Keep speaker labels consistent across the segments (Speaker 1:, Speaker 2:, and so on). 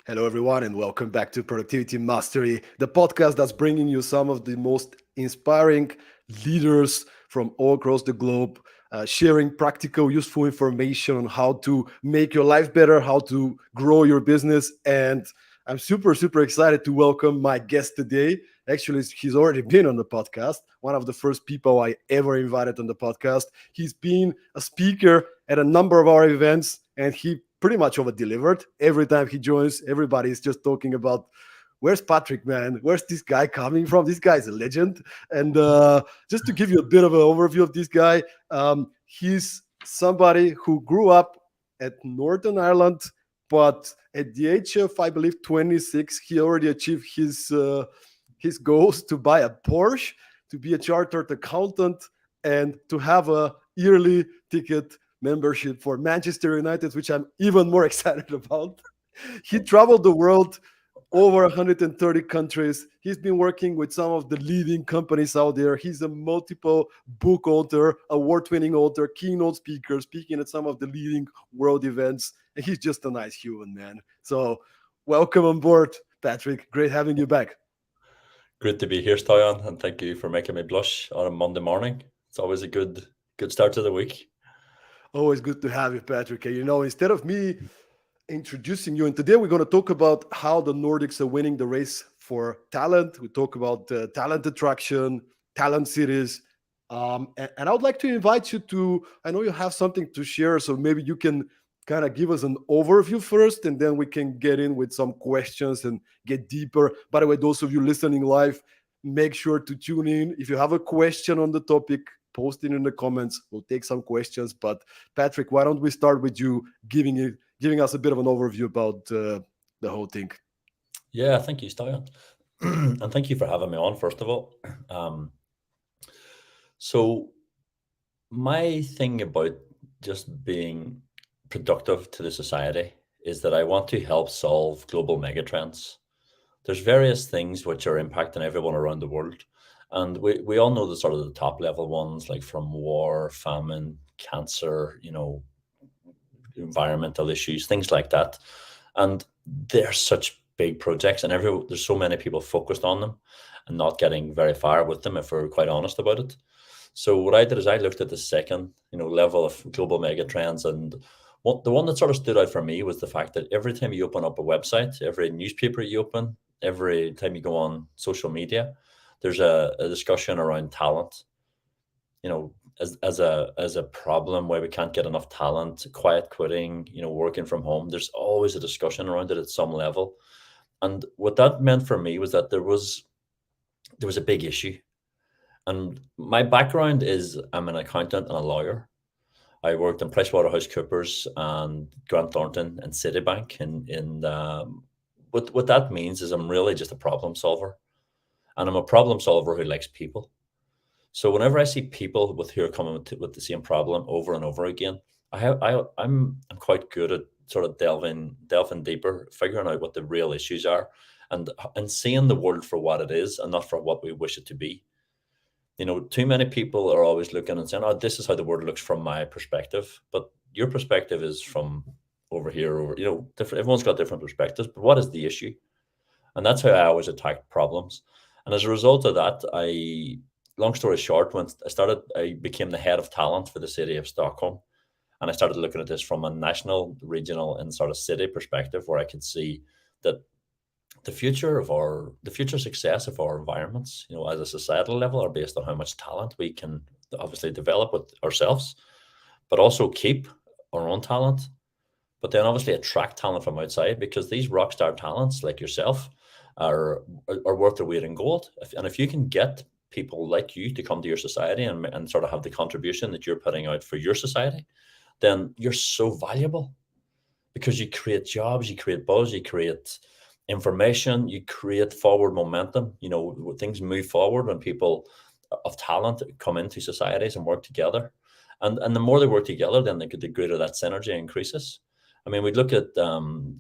Speaker 1: Hello, everyone, and welcome back to Productivity Mastery, the podcast that's bringing you some of the most inspiring leaders from all across the globe, sharing practical, useful information on how to make your life better, how to grow your business. And I'm super, super excited to welcome my guest today. Actually, he's already been on the podcast, one of the first people I ever invited on the podcast. He's been a speaker at a number of our events, and he pretty much over delivered. Every time he joins, everybody's just talking about where's Patrick, man? Where's this guy coming from? This guy's a legend. And just to give you a bit of an overview of this guy, he's somebody who grew up at Northern Ireland, but at the age of, I believe, 26, he already achieved his goals to buy a Porsche, to be a chartered accountant, and to have a yearly ticket membership for Manchester United, which I'm even more excited about. He traveled the world, over 130 countries. He's been working with some of the leading companies out there. He's a multiple book author, award-winning author, keynote speaker, speaking at some of the leading world events. And he's just a nice human, man. So welcome on board, Patrick. Great having you back.
Speaker 2: Great to be here, Stoyan, and thank you for making me blush on a Monday morning. It's always a good start to the week.
Speaker 1: Always good to have you, Patrick. And instead of me introducing you, and today we're going to talk about how the Nordics are winning the race for talent. We talk about talent attraction, talent cities. And I would like to invite you to, I know you have something to share, so maybe you can kind of give us an overview first, and then we can get in with some questions and get deeper. By the way, those of you listening live, make sure to tune in. If you have a question on the topic, post it in the comments. We'll take some questions. But Patrick, why don't we start with you giving us a bit of an overview about the whole thing?
Speaker 2: Yeah, thank you, Stoyan. And thank you for having me on, first of all. Um, so, my thing about just being productive to the society is that I want to help solve global megatrends. There's various things which are impacting everyone around the world. And we all know the sort of the top level ones, like from war, famine, cancer, environmental issues, things like that. And they're such big projects, and there's so many people focused on them and not getting very far with them, if we're quite honest about it. So what I did is I looked at the second, level of global mega trends, and the one that sort of stood out for me was the fact that every time you open up a website, every newspaper you open, every time you go on social media, there's a discussion around talent. As a problem where we can't get enough talent, quiet quitting, working from home. There's always a discussion around it at some level. And what that meant for me was that there was a big issue. And my background is I'm an accountant and a lawyer. I worked in PricewaterhouseCoopers and Grant Thornton and Citibank. What that means is I'm really just a problem solver, and I'm a problem solver who likes people. So whenever I see people who are coming with the same problem over and over again, I'm quite good at sort of delving deeper, figuring out what the real issues are, and seeing the world for what it is and not for what we wish it to be. Too many people are always looking and saying, "Oh, this is how the world looks from my perspective," but your perspective is from over here, over different. Everyone's got different perspectives, but what is the issue? And that's how I always attack problems. And as a result of that, long story short, when I became the head of talent for the city of Stockholm, and I started looking at this from a national, regional, and sort of city perspective, where I could see that the future success of our environments, as a societal level, are based on how much talent we can obviously develop with ourselves, but also keep our own talent, but then obviously attract talent from outside, because these rock star talents like yourself are worth their weight in gold. If you can get people like you to come to your society and sort of have the contribution that you're putting out for your society, then you're so valuable, because you create jobs, you create buzz, you create information, you create forward momentum. Things move forward when people of talent come into societies and work together. And the more they work together, then the greater that synergy increases. I mean, we look at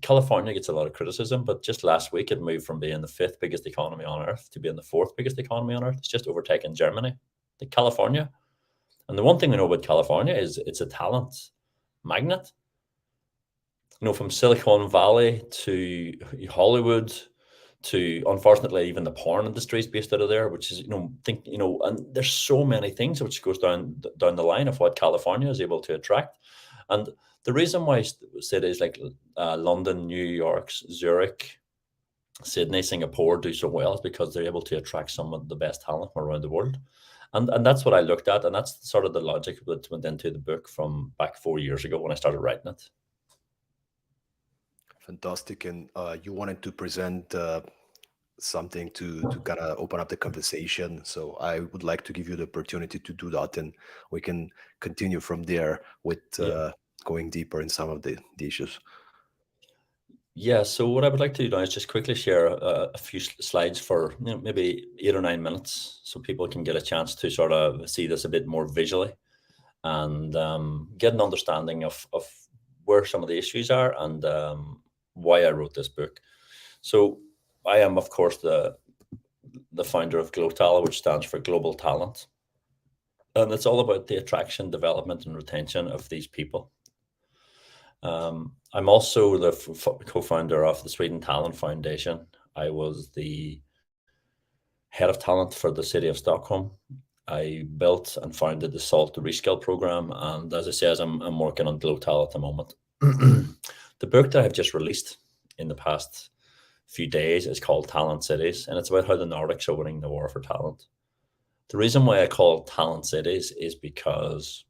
Speaker 2: California gets a lot of criticism, but just last week it moved from being the fifth biggest economy on earth to being the fourth biggest economy on earth. It's just overtaken Germany, the California. And the one thing we know about California is it's a talent magnet. from Silicon Valley to Hollywood to, unfortunately, even the porn industry is based out of there, which is, and there's so many things which goes down the line of what California is able to attract. And the reason why cities like London, New York, Zurich, Sydney, Singapore do so well is because they're able to attract some of the best talent from around the world. And that's what I looked at, and that's sort of the logic that went into the book from back 4 years ago when I started writing it.
Speaker 1: Fantastic. And you wanted to present something to kind of open up the conversation. So I would like to give you the opportunity to do that, and we can continue from there with going deeper in some of the issues.
Speaker 2: Yeah, so what I would like to do now is just quickly share a few slides for maybe 8 or 9 minutes so people can get a chance to sort of see this a bit more visually and get an understanding of where some of the issues are and why I wrote this book. So I am, of course, the founder of Glotal, which stands for Global Talent. And it's all about the attraction, development, and retention of these people. I'm also the co-founder of the Sweden Talent Foundation. I was the head of talent for the City of Stockholm. I built and founded the Salt to Reskill program. And as I said, I'm working on Glotal at the moment. The book that I've just released in the past few days is called Talent Cities, and it's about how the Nordics are winning the war for talent. The reason why I call it Talent Cities is because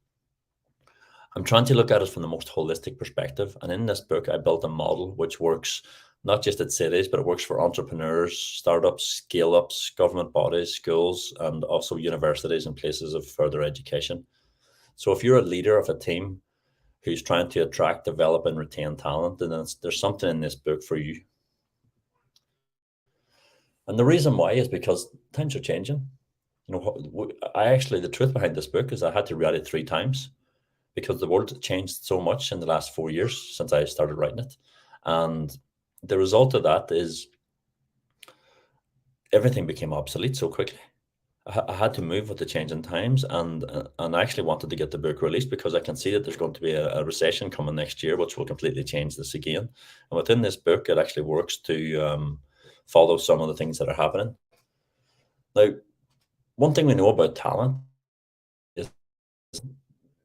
Speaker 2: I'm trying to look at it from the most holistic perspective. And in this book, I built a model which works not just at cities, but it works for entrepreneurs, startups, scale-ups, government bodies, schools, and also universities and places of further education. So if you're a leader of a team who's trying to attract, develop, and retain talent, then there's something in this book for you. And the reason why is because times are changing. The truth behind this book is I had to write it 3 times because the world changed so much in the last 4 years since I started writing it. And the result of that is everything became obsolete so quickly. I had to move with the changing times, and I actually wanted to get the book released because I can see that there's going to be a recession coming next year, which will completely change this again. And within this book, it actually works to follow some of the things that are happening. Now, one thing we know about talent is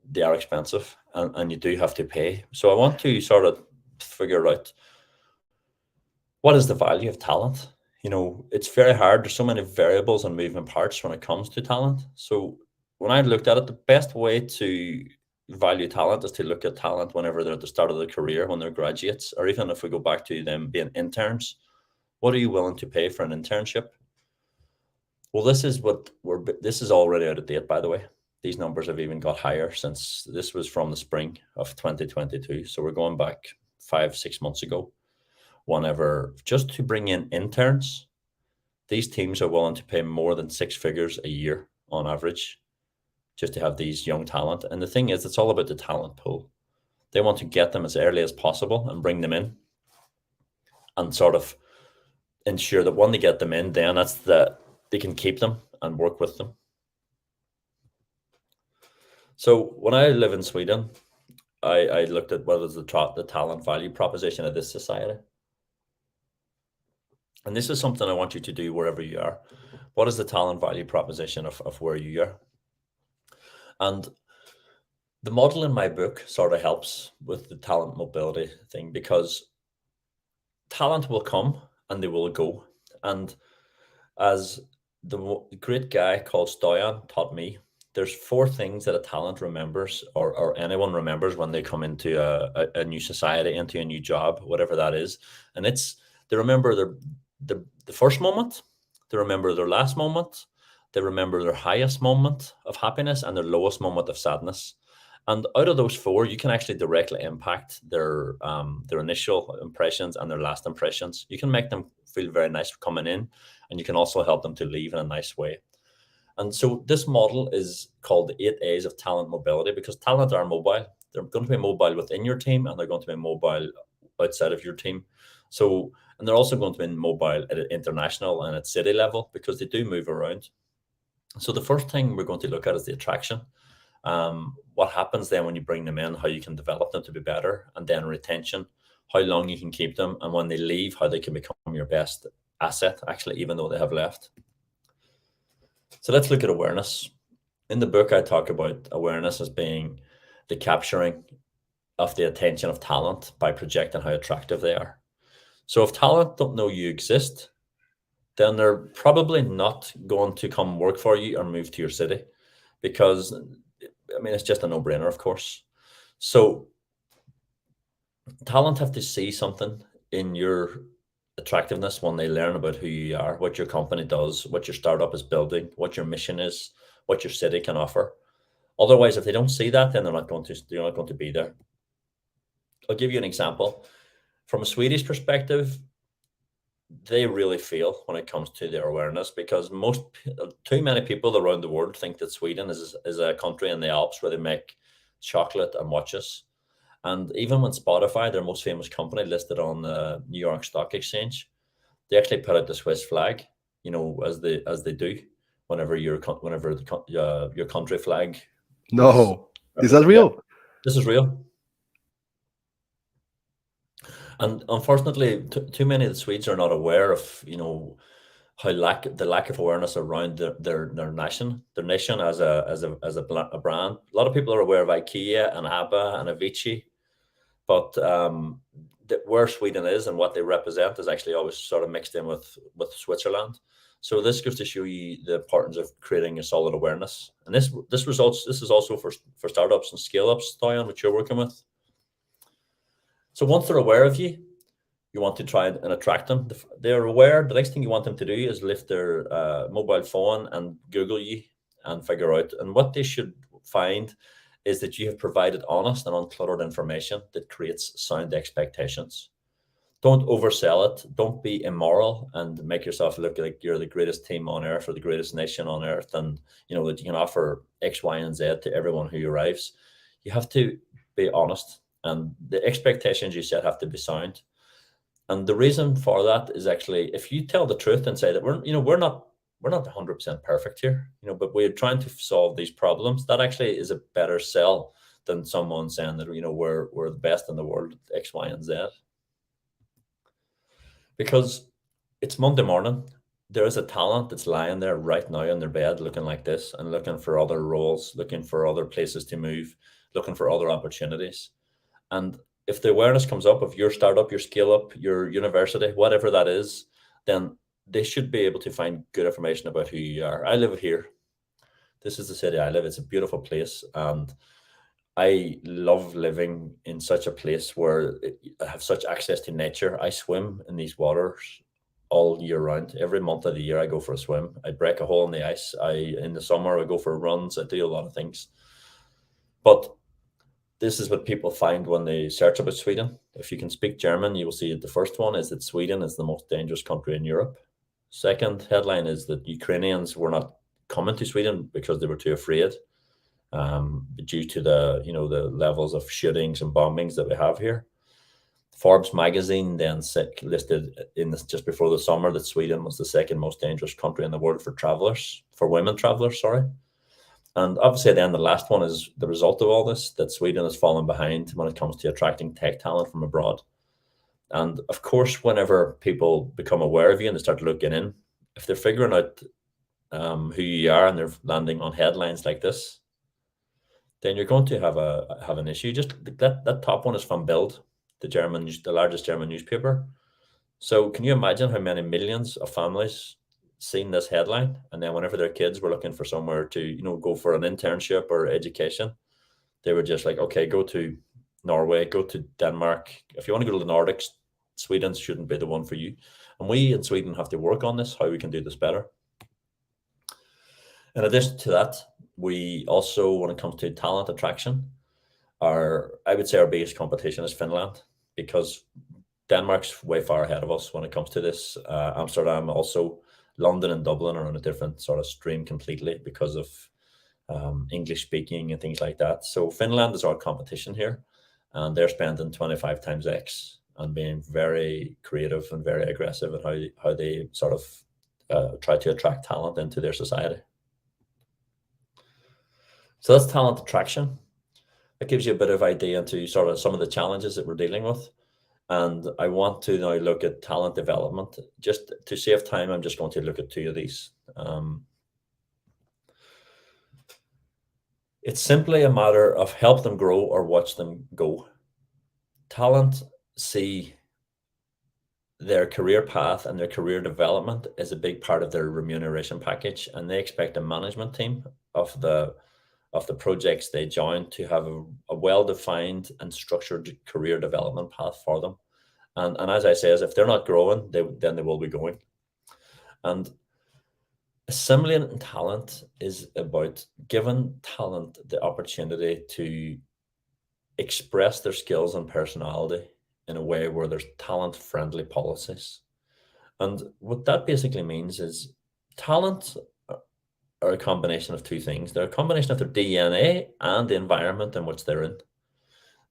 Speaker 2: they are expensive and you do have to pay. So I want to sort of figure out what is the value of talent. It's very hard. There's so many variables and moving parts when it comes to talent. So when I looked at it, the best way to value talent is to look at talent whenever they're at the start of their career, when they're graduates, or even if we go back to them being interns. What are you willing to pay for an internship? Well, this is already out of date, by the way. These numbers have even got higher since this was from the spring of 2022. So we're going back 5-6 months ago. Whenever, just to bring in interns, these teams are willing to pay more than 6 figures a year on average just to have these young talent. And the thing is, it's all about the talent pool. They want to get them as early as possible and bring them in and sort of ensure that when they get them in, then they can keep them and work with them. So when I live in Sweden, I looked at what is the talent value proposition of this society. And this is something I want you to do wherever you are. What is the talent value proposition of where you are? And the model in my book sort of helps with the talent mobility thing, because talent will come and they will go. And as the great guy called Stoyan taught me, there's 4 things that a talent remembers or anyone remembers when they come into a new society, into a new job, whatever that is. And they remember the first moment, they remember their last moment, they remember their highest moment of happiness and their lowest moment of sadness. And out of those 4, you can actually directly impact their initial impressions and their last impressions. You can make them feel very nice coming in, and you can also help them to leave in a nice way. And so this model is called the 8 A's of talent mobility, because talent are mobile. They're going to be mobile within your team, and they're going to be mobile outside of your team. And they're also going to be mobile at an international and at city level, because they do move around. So the first thing we're going to look at is the attraction. What happens then when you bring them in, how you can develop them to be better, and then retention, how long you can keep them, and when they leave, how they can become your best asset, actually, even though they have left. So let's look at awareness. In the book, I talk about awareness as being the capturing of the attention of talent by projecting how attractive they are. So if talent don't know you exist, then they're probably not going to come work for you or move to your city, because, I mean, it's just a no-brainer, of course. So talent have to see something in your attractiveness when they learn about who you are, what your company does, what your startup is building, what your mission is, what your city can offer. Otherwise, if they don't see that, then they're not going to be there. I'll give you an example. From a Swedish perspective, they really feel when it comes to their awareness, because too many people around the world think that Sweden is a country in the Alps where they make chocolate and watches. And even when Spotify, their most famous company, listed on the New York Stock Exchange, they actually put out the Swiss flag, as they do whenever your country flag.
Speaker 1: No, is that
Speaker 2: Yeah,
Speaker 1: real?
Speaker 2: this is real. And unfortunately, too many of the Swedes are not aware of, how the lack of awareness around their nation, as a brand. A lot of people are aware of IKEA and ABBA and Avicii, but where Sweden is and what they represent is actually always sort of mixed in with Switzerland. So this goes to show you the importance of creating a solid awareness. And this is also for startups and scale ups, Tyrone, which you're working with. So once they're aware of you, you want to try and attract them. They're aware. The next thing you want them to do is lift their mobile phone and Google you and figure out. And what they should find is that you have provided honest and uncluttered information that creates sound expectations. Don't oversell it. Don't be immoral and make yourself look like you're the greatest team on earth or the greatest nation on earth, and that you can offer X, Y, and Z to everyone who arrives. You have to be honest, and the expectations you set have to be sound. And the reason for that is actually, if you tell the truth and say that we're not 100% perfect here, but we're trying to solve these problems, that actually is a better sell than someone saying that we're the best in the world, X, Y, and Z. Because it's Monday morning, there is a talent that's lying there right now in their bed looking like this and looking for other roles, looking for other places to move, looking for other opportunities. And if the awareness comes up of your startup, your scale up, your university, whatever that is, then they should be able to find good information about who you are. I live here. This is the city I live. It's a beautiful place. And I love living in such a place where I have such access to nature. I swim in these waters all year round. Every month of the year, I go for a swim. I break a hole in the ice. In the summer, I go for runs. I do a lot of things. But this is what people find when they search about Sweden. If you can speak German, you will see the first one is that Sweden is the most dangerous country in Europe. Second headline is that Ukrainians were not coming to Sweden because they were too afraid, due to the levels of shootings and bombings that we have here. Forbes magazine then listed just before the summer that Sweden was the second most dangerous country in the world for women travelers, sorry. And obviously then the last one is the result of all this, that Sweden has fallen behind when it comes to attracting tech talent from abroad. And of course, whenever people become aware of you and they start looking in, if they're figuring out who you are and they're landing on headlines like this, then you're going to have an issue. Just that top one is from Bild, the largest German newspaper. So can you imagine how many millions of families seen this headline, and then whenever their kids were looking for somewhere to go for an internship or education, they were just like, okay, go to Norway, go to Denmark. If you want to go to the Nordics, Sweden shouldn't be the one for you. And we in Sweden have to work on this, how we can do this better. In addition to that, we also, when it comes to talent attraction, I would say our biggest competition is Finland, because Denmark's way far ahead of us when it comes to this. Amsterdam also. London and Dublin are on a different sort of stream completely because of English speaking and things like that. So Finland is our competition here, and they're spending 25 times X and being very creative and very aggressive at how they sort of try to attract talent into their society. So that's talent attraction. That gives you a bit of idea into sort of some of the challenges that we're dealing with. And I want to now look at talent development. Just to save time, I'm just going to look at two of these. It's simply a matter of help them grow or watch them go. Talent see their career path and their career development is a big part of their remuneration package, and they expect a management team of the projects they join to have a well-defined and structured career development path for them. And as I say, if they're not growing, then they will be going. And assimilating talent is about giving talent the opportunity to express their skills and personality in a way where there's talent-friendly policies. And what that basically means is talent are a combination of two things. They're a combination of their DNA and the environment in which they're in.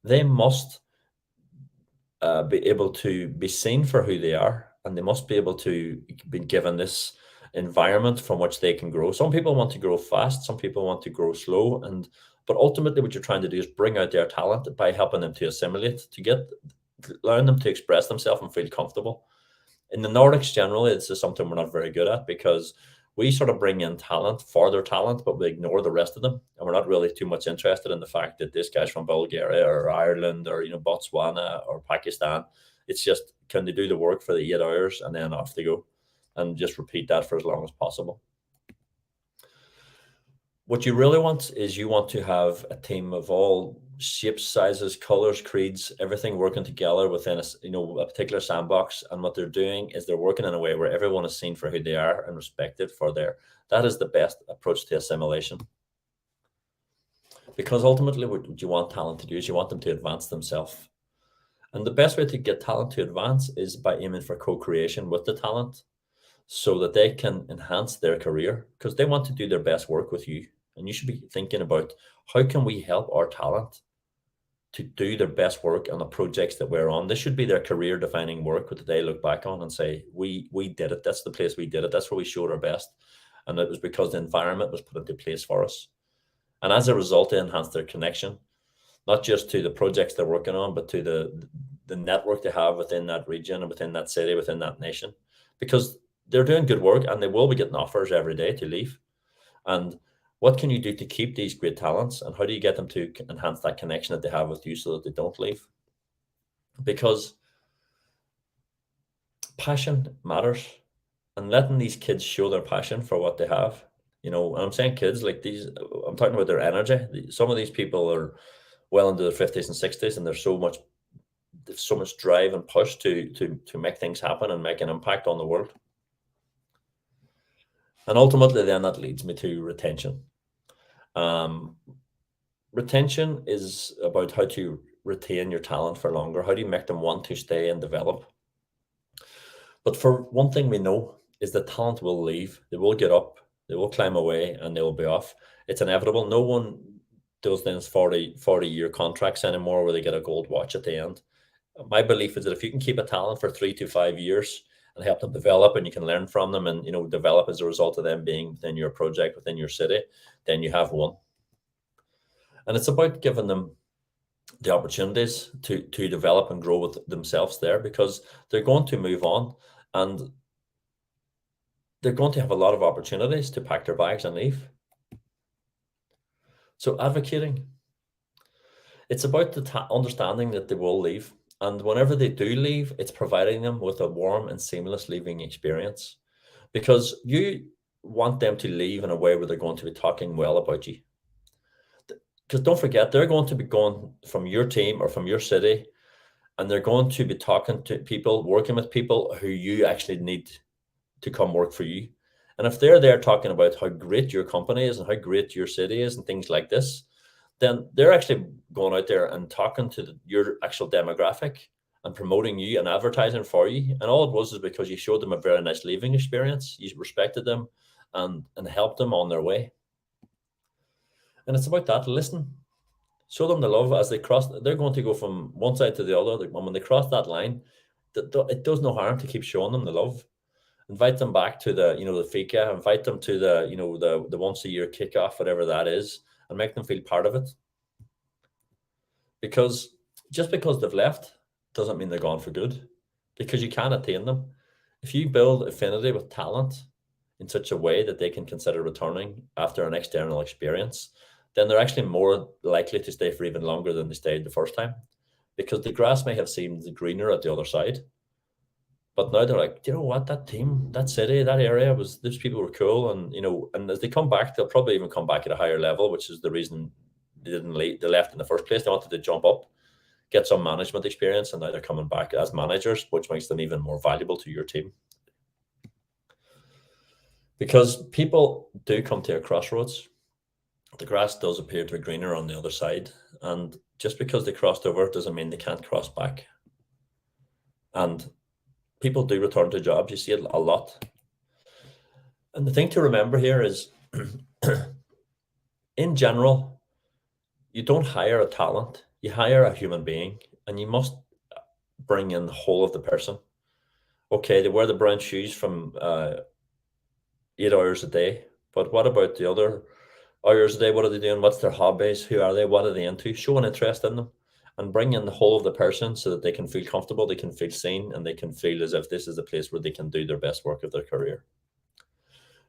Speaker 2: They must be able to be seen for who they are, and they must be able to be given this environment from which they can grow. Some people want to grow fast, some people want to grow slow, but ultimately what you're trying to do is bring out their talent by helping them to assimilate, allowing them to express themselves and feel comfortable. In the Nordics, generally, this is something we're not very good at because we sort of bring in talent for their talent, but we ignore the rest of them. And we're not really too much interested in the fact that this guy's from Bulgaria or Ireland or, Botswana or Pakistan. It's just, can they do the work for the 8 hours and then off they go, and just repeat that for as long as possible. What you really want is you want to have a team of all shapes, sizes, colors, creeds, everything working together within a particular sandbox. And what they're doing is they're working in a way where everyone is seen for who they are and respected for that is the best approach to assimilation. Because ultimately what you want talent to do is you want them to advance themselves. And the best way to get talent to advance is by aiming for co-creation with the talent so that they can enhance their career, because they want to do their best work with you. And you should be thinking about, how can we help our talent to do their best work on the projects that we're on? This should be their career defining work that they look back on and say, we did it. That's the place we did it. That's where we showed our best. And it was because the environment was put into place for us. And as a result, they enhance their connection, not just to the projects they're working on, but to the network they have within that region and within that city, within that nation, because they're doing good work and they will be getting offers every day to leave. And what can you do to keep these great talents, and how do you get them to enhance that connection that they have with you so that they don't leave? Because passion matters, and letting these kids show their passion for what they have. And I'm saying kids, like these, I'm talking about their energy. Some of these people are well into their 50s and 60s, and there's so much drive and push to make things happen and make an impact on the world. And ultimately, then that leads me to retention. Retention is about how to retain your talent for longer. How do you make them want to stay and develop? But for one thing we know is that talent will leave. They will get up, they will climb away, and they will be off. It's inevitable. No one does these 40-year contracts anymore where they get a gold watch at the end. My belief is that if you can keep a talent for 3 to 5 years and help them develop, and you can learn from them and develop as a result of them being within your project, within your city, then you have won. And it's about giving them the opportunities to develop and grow with themselves there, because they're going to move on and they're going to have a lot of opportunities to pack their bags and leave. So advocating, it's about the understanding that they will leave. And whenever they do leave, it's providing them with a warm and seamless leaving experience, because you want them to leave in a way where they're going to be talking well about you. Because don't forget, they're going to be going from your team or from your city, and they're going to be talking to people, working with people who you actually need to come work for you. And if they're there talking about how great your company is and how great your city is and things like this, then they're actually going out there and talking to your actual demographic and promoting you and advertising for you. And all it was is because you showed them a very nice leaving experience, you respected them and helped them on their way. And it's about that. Listen, show them the love as they cross. They're going to go from one side to the other. When they cross that line, it does no harm to keep showing them the love. Invite them back to the fika. Invite them to the once a year kickoff, whatever that is, and make them feel part of it. Because just because they've left doesn't mean they're gone for good, because you can attain them. If you build affinity with talent in such a way that they can consider returning after an external experience, then they're actually more likely to stay for even longer than they stayed the first time, because the grass may have seemed greener at the other side. But now they're like, you know what, that team, that city, that area was, those people were cool. And, and as they come back, they'll probably even come back at a higher level, which is the reason they didn't leave, they left in the first place. They wanted to jump up, get some management experience, and now they're coming back as managers, which makes them even more valuable to your team. Because people do come to a crossroads. The grass does appear to be greener on the other side. And just because they crossed over doesn't mean they can't cross back. And people do return to jobs. You see it a lot. And the thing to remember here is, in general, you don't hire a talent, you hire a human being, and you must bring in the whole of the person. Okay, they wear the brown shoes from 8 hours a day, but what about the other hours a day? What are they doing? What's their hobbies? Who are they? What are they into? Show an interest in them and bring in the whole of the person so that they can feel comfortable, they can feel seen, and they can feel as if this is a place where they can do their best work of their career.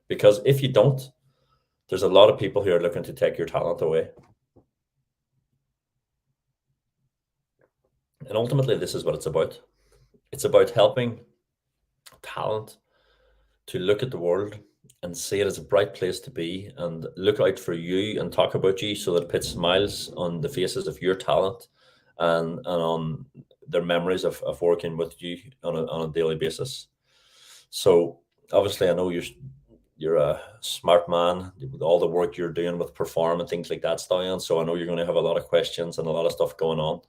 Speaker 2: Because if you don't, there's a lot of people who are looking to take your talent away. And ultimately, this is what it's about. It's about helping talent to look at the world and see it as a bright place to be, and look out for you and talk about you, so that it puts smiles on the faces of your talent and on their memories of working with you on a daily basis. So obviously, I know you're a smart man with all the work you're doing with Perform and things like that, Stoyan. So I know you're going to have a lot of questions and a lot of stuff going on.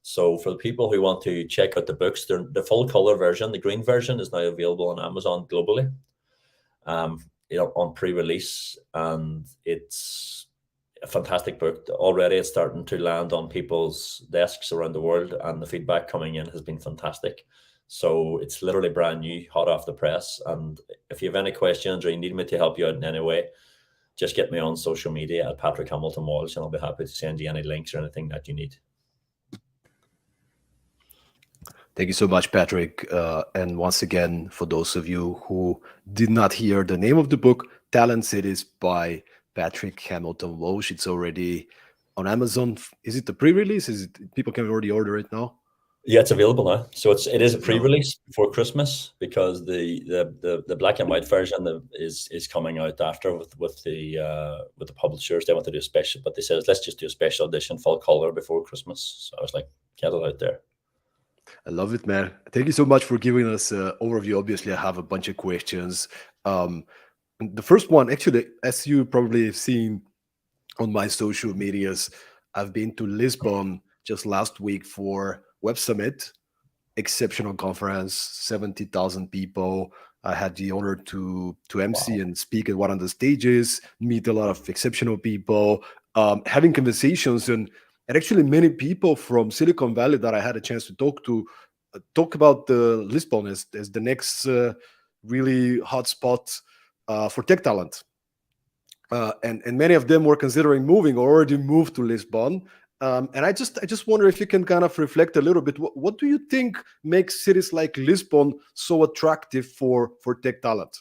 Speaker 2: So for the people who want to check out the books, the full color version, the green version, is now available on Amazon globally, on pre-release, and it's a fantastic book. Already it's starting to land on people's desks around the world, and the feedback coming in has been fantastic. So it's literally brand new, hot off the press. And if you have any questions or you need me to help you out in any way, just get me on social media at Patrick Hamilton Walsh, and I'll be happy to send you any links or anything that you need.
Speaker 1: Thank you so much, Patrick. And once again, for those of you who did not hear the name of the book, Talent Cities by Patrick Hamilton Walsh. It's already on Amazon. Is it the pre-release? Is it people can already order it now?
Speaker 2: Yeah, it's available now. So it is a pre-release before Christmas, because the black and white version is coming out after with the publishers. They want to do a special, but they said, let's just do a special edition full color before Christmas. So I was like, get it out there.
Speaker 1: I love it, man. Thank you so much for giving us an overview. Obviously, I have a bunch of questions. The first one, actually, as you probably have seen on my social medias, I've been to Lisbon just last week for Web Summit, exceptional conference, 70,000 people. I had the honor to MC and speak at one of the stages, meet a lot of exceptional people, having conversations, and actually many people from Silicon Valley that I had a chance to talk to talk about Lisbon as the next really hot spot for tech talent. And many of them were considering moving or already moved to Lisbon. And I just wonder if you can kind of reflect a little bit. What do you think makes cities like Lisbon so attractive for tech talent?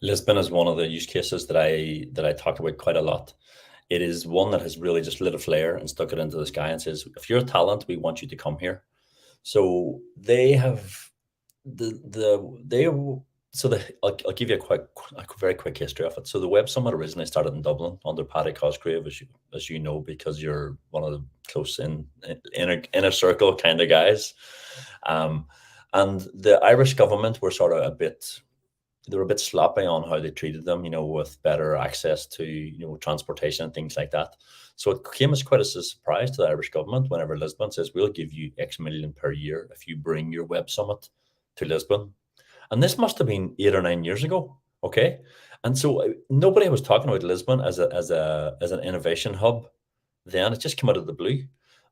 Speaker 2: Lisbon is one of the use cases that I talk about quite a lot. It is one that has really just lit a flare and stuck it into the sky and says, if you're a talent, we want you to come here. So they have I'll give you a very quick history of it. So the Web Summit originally started in Dublin under Paddy Cosgrave, as you know, because you're one of the close inner circle kind of guys. And the Irish government were sort of they were a bit sloppy on how they treated them, with better access to, transportation and things like that. So it came as quite a surprise to the Irish government whenever Lisbon says, we'll give you X million per year if you bring your Web Summit to Lisbon. And this must have been 8 or 9 years ago. Okay. And so nobody was talking about Lisbon as an innovation hub then. It just came out of the blue.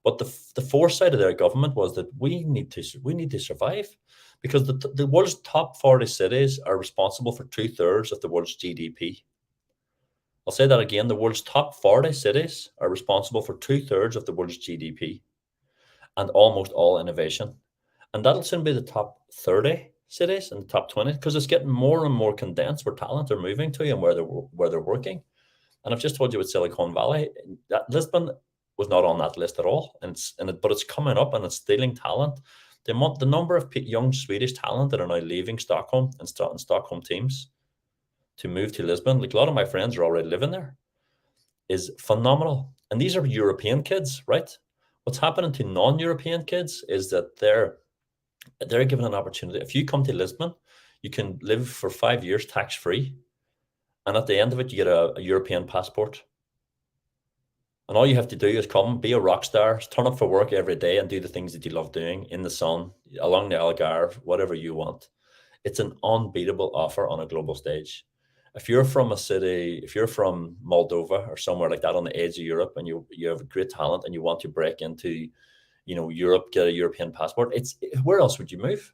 Speaker 2: But the foresight of their government was that we need to survive, because the world's top 40 cities are responsible for 2/3 of the world's GDP. I'll say that again. The world's top 40 cities are responsible for 2/3 of the world's GDP and almost all innovation. And that'll soon be the top 30 cities and the top 20 because it's getting more and more condensed where talent are moving to and where they're working. And I've just told you with Silicon Valley, that Lisbon was not on that list at all. But it's coming up and it's stealing talent. The number of young Swedish talent that are now leaving Stockholm and starting Stockholm teams to move to Lisbon, like a lot of my friends are already living there, is phenomenal. And these are European kids, right? What's happening to non-European kids is that they're given an opportunity. If you come to Lisbon, you can live for 5 years tax-free. And at the end of it, you get a European passport. And all you have to do is come, be a rock star, turn up for work every day and do the things that you love doing in the sun, along the Algarve, whatever you want. It's an unbeatable offer on a global stage. If you're from a city, if you're from Moldova or somewhere like that on the edge of Europe and you have great talent and you want to break into, Europe, get a European passport, where else would you move?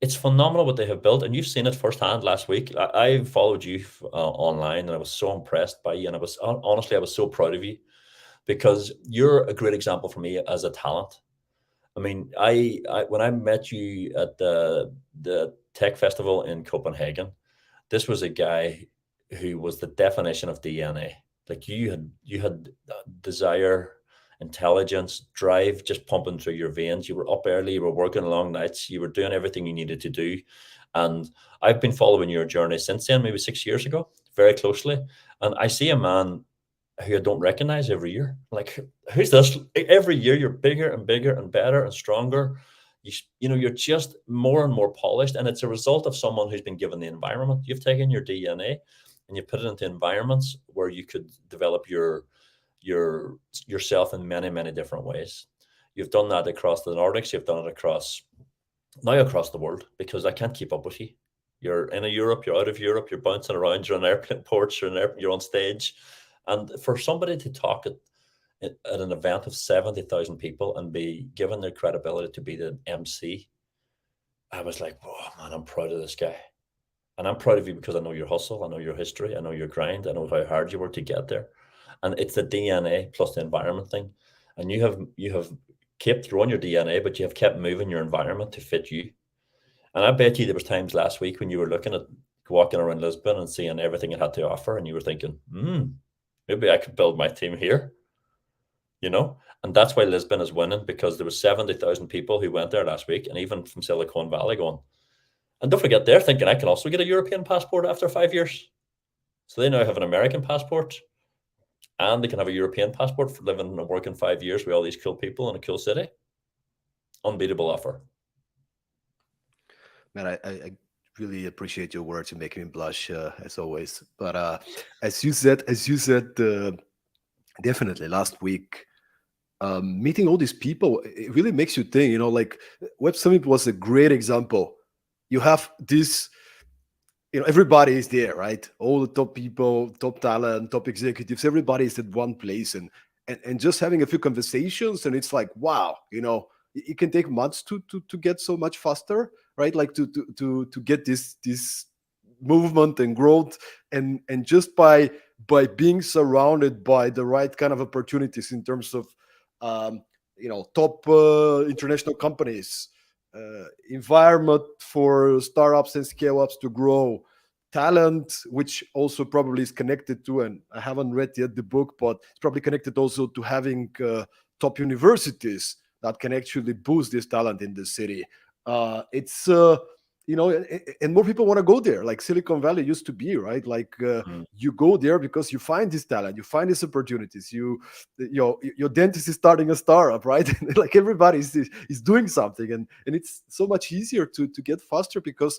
Speaker 2: It's phenomenal what they have built, and you've seen it firsthand last week. I followed you online, and I was so impressed by you, and I was so proud of you because you're a great example for me as a talent. I mean, I when I met you at the tech festival in Copenhagen, this was a guy who was the definition of DNA. Like you had desire, intelligence, drive just pumping through your veins. You were up early, you were working long nights, you were doing everything you needed to do. And I've been following your journey since then, maybe 6 years ago, very closely. And I see a man who I don't recognize every year. Like, who's this? Every year you're bigger and bigger and better and stronger. You're just more and more polished. And it's a result of someone who's been given the environment. You've taken your DNA and you put it into environments where you could develop yourself in many, many different ways. You've done that across the Nordics. You've done it across the world, because I can't keep up with you. You're in Europe, you're out of Europe, you're bouncing around, you're on airplane ports, you're on stage. And for somebody to talk at an event of 70,000 people and be given the credibility to be the MC, I was like, oh man, I'm proud of this guy. And I'm proud of you because I know your hustle, I know your history, I know your grind, I know how hard you work to get there. And it's the DNA plus the environment thing. And you have kept growing your DNA, but you have kept moving your environment to fit you. And I bet you there was times last week when you were looking at walking around Lisbon and seeing everything it had to offer, and you were thinking, maybe I could build my team here. And that's why Lisbon is winning, because there was 70,000 people who went there last week, and even from Silicon Valley going. And don't forget, they're thinking I can also get a European passport after 5 years. So they now have an American passport, and they can have a European passport for living and working 5 years with all these cool people in a cool city. Unbeatable offer.
Speaker 1: Man, I really appreciate your words. You're making me blush, as always. But as you said, definitely last week, meeting all these people, it really makes you think. Like Web Summit was a great example. You have this. Everybody is there, right? All the top people, top talent, top executives, everybody is at one place, and just having a few conversations, and it's like, wow, it can take months to get so much faster, right? Like to get this movement and growth, and just by being surrounded by the right kind of opportunities in terms of top international companies, environment for startups and scale-ups to grow, talent, which also probably is connected to, and I haven't read yet the book, but it's probably connected also to having top universities that can actually boost this talent in the city. It's and more people want to go there, like Silicon Valley used to be, right? Like you go there because you find this talent, you find these opportunities. Your dentist is starting a startup, right? Like everybody is doing something, and it's so much easier to get faster because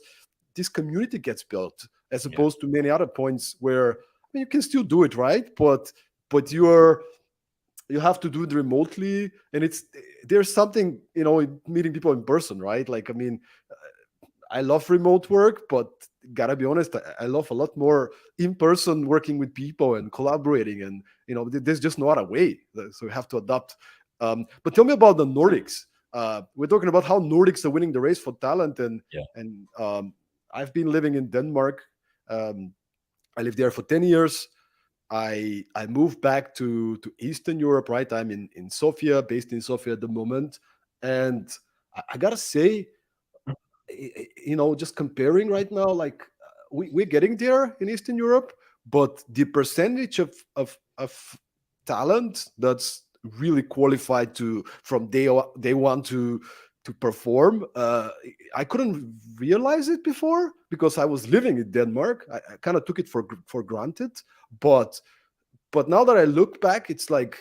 Speaker 1: this community gets built, as opposed to many other points where you can still do it, right? But you have to do it remotely, and there's something meeting people in person, right? Like I love remote work, but gotta be honest, I love a lot more in person, working with people and collaborating, and there's just no other way, so we have to adapt. But tell me about the Nordics. We're talking about how Nordics are winning the race for talent, and I've been living in Denmark. I lived there for 10 years. I moved back to Eastern Europe, right? I'm in Sofia, based in Sofia at the moment. And I gotta say, just comparing right now, like we're getting there in Eastern Europe, but the percentage of talent that's really qualified to from day one to perform, I couldn't realize it before because I was living in Denmark. I kind of took it for granted, but now that I look back, it's like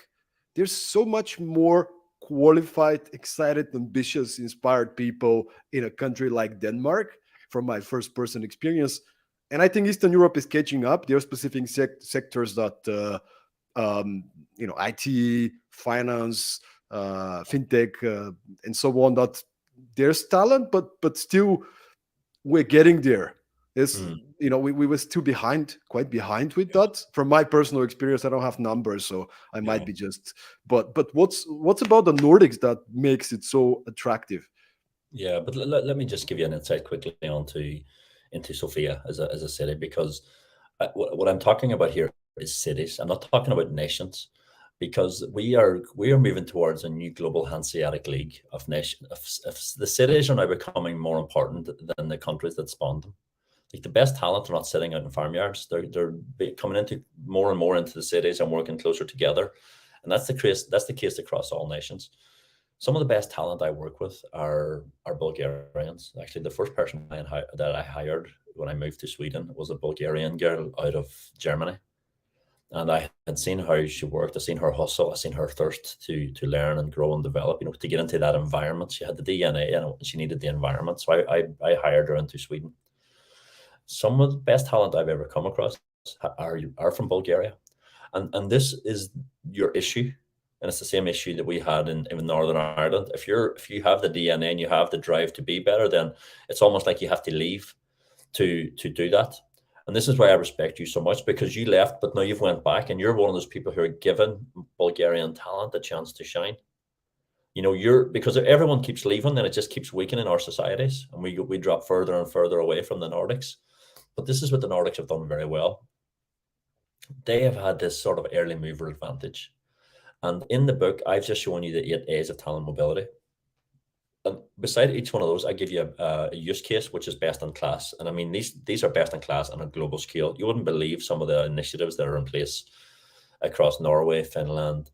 Speaker 1: there's so much more qualified, excited, ambitious, inspired people in a country like Denmark from my first person experience. And I think Eastern Europe is catching up. There are specific sectors that, IT, finance, fintech, and so on, that there's talent, but still we're getting there. It's
Speaker 2: Mm.
Speaker 1: we were still quite behind with that. From my personal experience, I don't have numbers, so I might
Speaker 2: Yeah.
Speaker 1: be just. But what's about the Nordics that makes it so attractive?
Speaker 2: Yeah, but let me just give you an insight quickly onto into Sofia as a city, because what I'm talking about here is cities. I'm not talking about nations, because we are moving towards a new global Hanseatic League of nation of the cities are now becoming more important than the countries that spawned them. Like the best talent are not sitting out in farmyards. They're coming into more and more into the cities and working closer together, and that's the case. That's the case across all nations. Some of the best talent I work with are Bulgarians. Actually, the first person that I hired when I moved to Sweden was a Bulgarian girl out of Germany, and I had seen how she worked. I seen her hustle. I seen her thirst to learn and grow and develop. To get into that environment, she had the DNA, and she needed the environment. So I hired her into Sweden. Some of the best talent I've ever come across are from Bulgaria, and this is your issue, and it's the same issue that we had in Northern Ireland. If you have the DNA and you have the drive to be better, then it's almost like you have to leave to do that. And this is why I respect you so much, because you left, but now you've went back, and you're one of those people who are giving Bulgarian talent a chance to shine. You're because if everyone keeps leaving, then it just keeps weakening our societies, and we drop further and further away from the Nordics. But this is what the Nordics have done very well. They have had this sort of early mover advantage. And in the book, I've just shown you the 8 A's of talent mobility. And beside each one of those, I give you a use case, which is best in class. And I mean, these are best in class on a global scale. You wouldn't believe some of the initiatives that are in place across Norway, Finland,